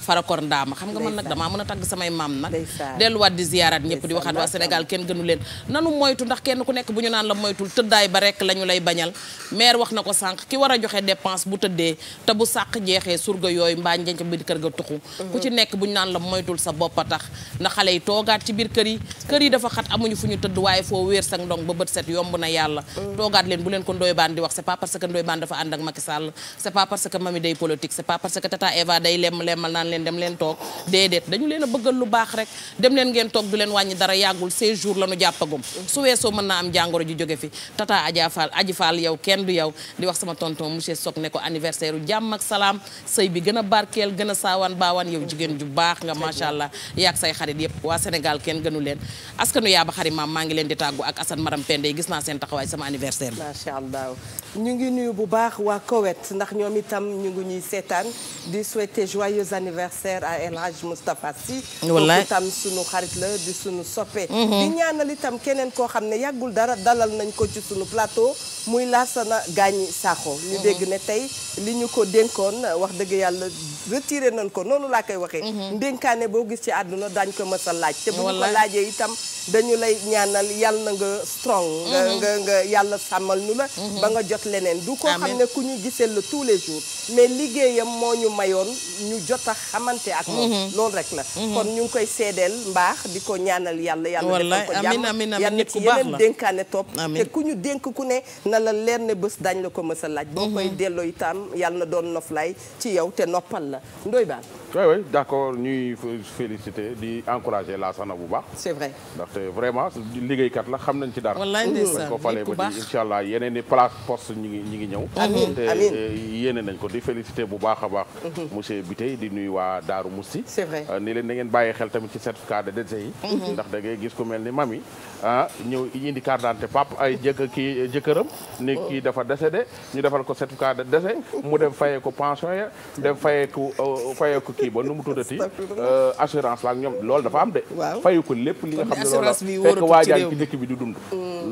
farakor ndaama xam nga man nag damaa mën a tagg samay maam nag delluwaat di ziyaaraat ñëpp di waxaat waa Sénégal kenn gënu leen nanu moytu ndax kenn ku nekk bu ñu naan la moytul tëddaay ba rek lañu lay bañal maire wax na ko sànq ki war a joxe dépense bu tëddee te bu sàq jeexee surga yooyu mbaa njenc biir kër ga tuxu ku ci nekk bu ñu naan la moytul sa bopp a tax ndax xale yi toogaat ci biir kër yi dafa xat amuñu fu ñu tëdd waaye foo wéer sa ndong ba bët set yomb na yàlla toogaat leen bu leen ko Ndoye Bane di wax c'est pas parce que Ndoye Bane dafa ànd ak Macky Sall c'est pas parce que mami day politique c'est pas parce que tata Eva day lemal naan leen dem leen toog déedéet dañu leen a bëggal lu baax rek dem leen ngeen toog du leen wàññi dara yàggul 16 jours la ñu jàppagum su weesoo mën naa am jàngoro ji jóge fi tata Aji Fall yow kenn du yow di wax sama tonton monsieur Sok ne ko anniversaire u jàmm ak salaam sëy bi gën a barkeel gën a saawaan baawaan yow jigéen ju baax nga macha allah yaag say xarit yëpp waa Sénégal kenn gënu leen askanu yaa ba xari maam maa ngi leen di tàggu ak Assane Maram Pende gis naa seen taxawaay sama anniversaire bi macha allah ñu ngi nuyu bu baax waa Koweït ndax ñoom itam ñu ngi ñuy seetaan di souhaiter joyeux anniversaire à El Hadj Moustapha Sy wallaay itam sunu xarit la di sunu soppe di ñaanal itam keneen koo xam ne yàggul dara dalal nañ ko ci sunu plateau muy Lassana Gagny Sakho ñu dégg ne tey li ñu ko dénkoon wax dëgg yàlla retiré nañ ko noonu laa koy waxee ndénkaane boo gis ci àdduna dañ ko mës a laaj te bu ñu ko laajee itam dañu lay ñaanal yàlla na nga strong nga yàlla sàmmal nu la ba nga jot leneen du ko xam ne ku ñu gisee la tous les jours mais liggéeyam moo ñu mayoon ñu jot a xamante ak moom loolu rek la kon ñu ngi koy seedeel mbaax di ko ñaanal yàlla defal ko jàmm yàlla ci yeneen dénkaane topp te ku ñu dénk ku ne na la leer ne bés dañ la ko mës a laaj boo koy delloo itam yàlla na doon noflaay ci yow te noppal la Ndoye Bane oui d'accord ñuy féliciter di encourager Lassana bu baax c'est vrai ndaxte vraiment liggéeykat la xam nañ ci dara wallaay ndeysaan ko falee ba di incha allah yeneen i place poste ñi ngi ñëw te yéene nañ ko di féliciter bu baax a baax monsieur Biteye di nuyu waa Daaru Musti c'est vrai ni leen da ngeen bàyyi xel tamit ci certificat de décès yi ndax da ngay gis ku mel ni mami ñëw indi carte d'identité pap ay jëkkëram ni kii dafa décédé ñu defal ko certificat de décès mu dem fayee ko pension ya dem fayee ko kii ba nu mu tuddati assurance la ak ñoom loolu dafa am de. waaw fayu ko lépp li nga xam ne loolu assurance bi fekk waajal ci dëkk bi du dund.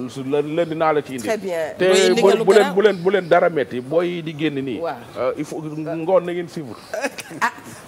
su la dinaa la ci indi. très bien te bu leen dara metti booy di génn nii. il faut ngoon na ngeen suivre.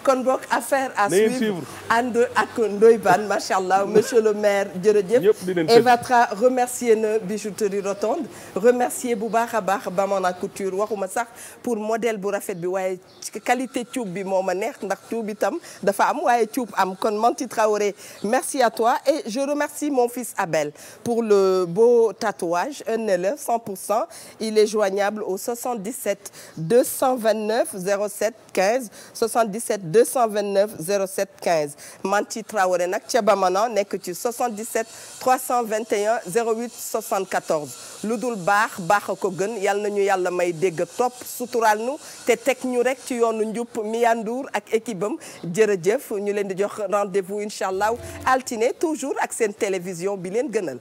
kon boog affaire à suivre ànd ak Ndoye Bane macha allah monsieur le maire jërëjëf. Eva Tra remercier na bijouterie Rotonde remercier bu baax a baax Bamana Couture waxuma sax pour modèle bu rafet bi waaye qualité cuub bi moo ma neex ndax cuub itam dafa am waaye cuub am kon Manti Traoré merci à toi et je remercie mon fils Abel pour le beau tatouage un élève 100% il est joignable au 77 229 07 15 77 229 07 15 Manti Traoré nag ca Bamana nekk ci 77 321 08 74 lu dul baax a ko gën yàlla nañu yàlla may dégg topp suturaal nu te teg ñu rek ci yoonu njub Miya Ndour ak équipe am jërëjëf ñu leen di jox rendez-vous incha allah altine toujours ak seen télévision bi leen gënal.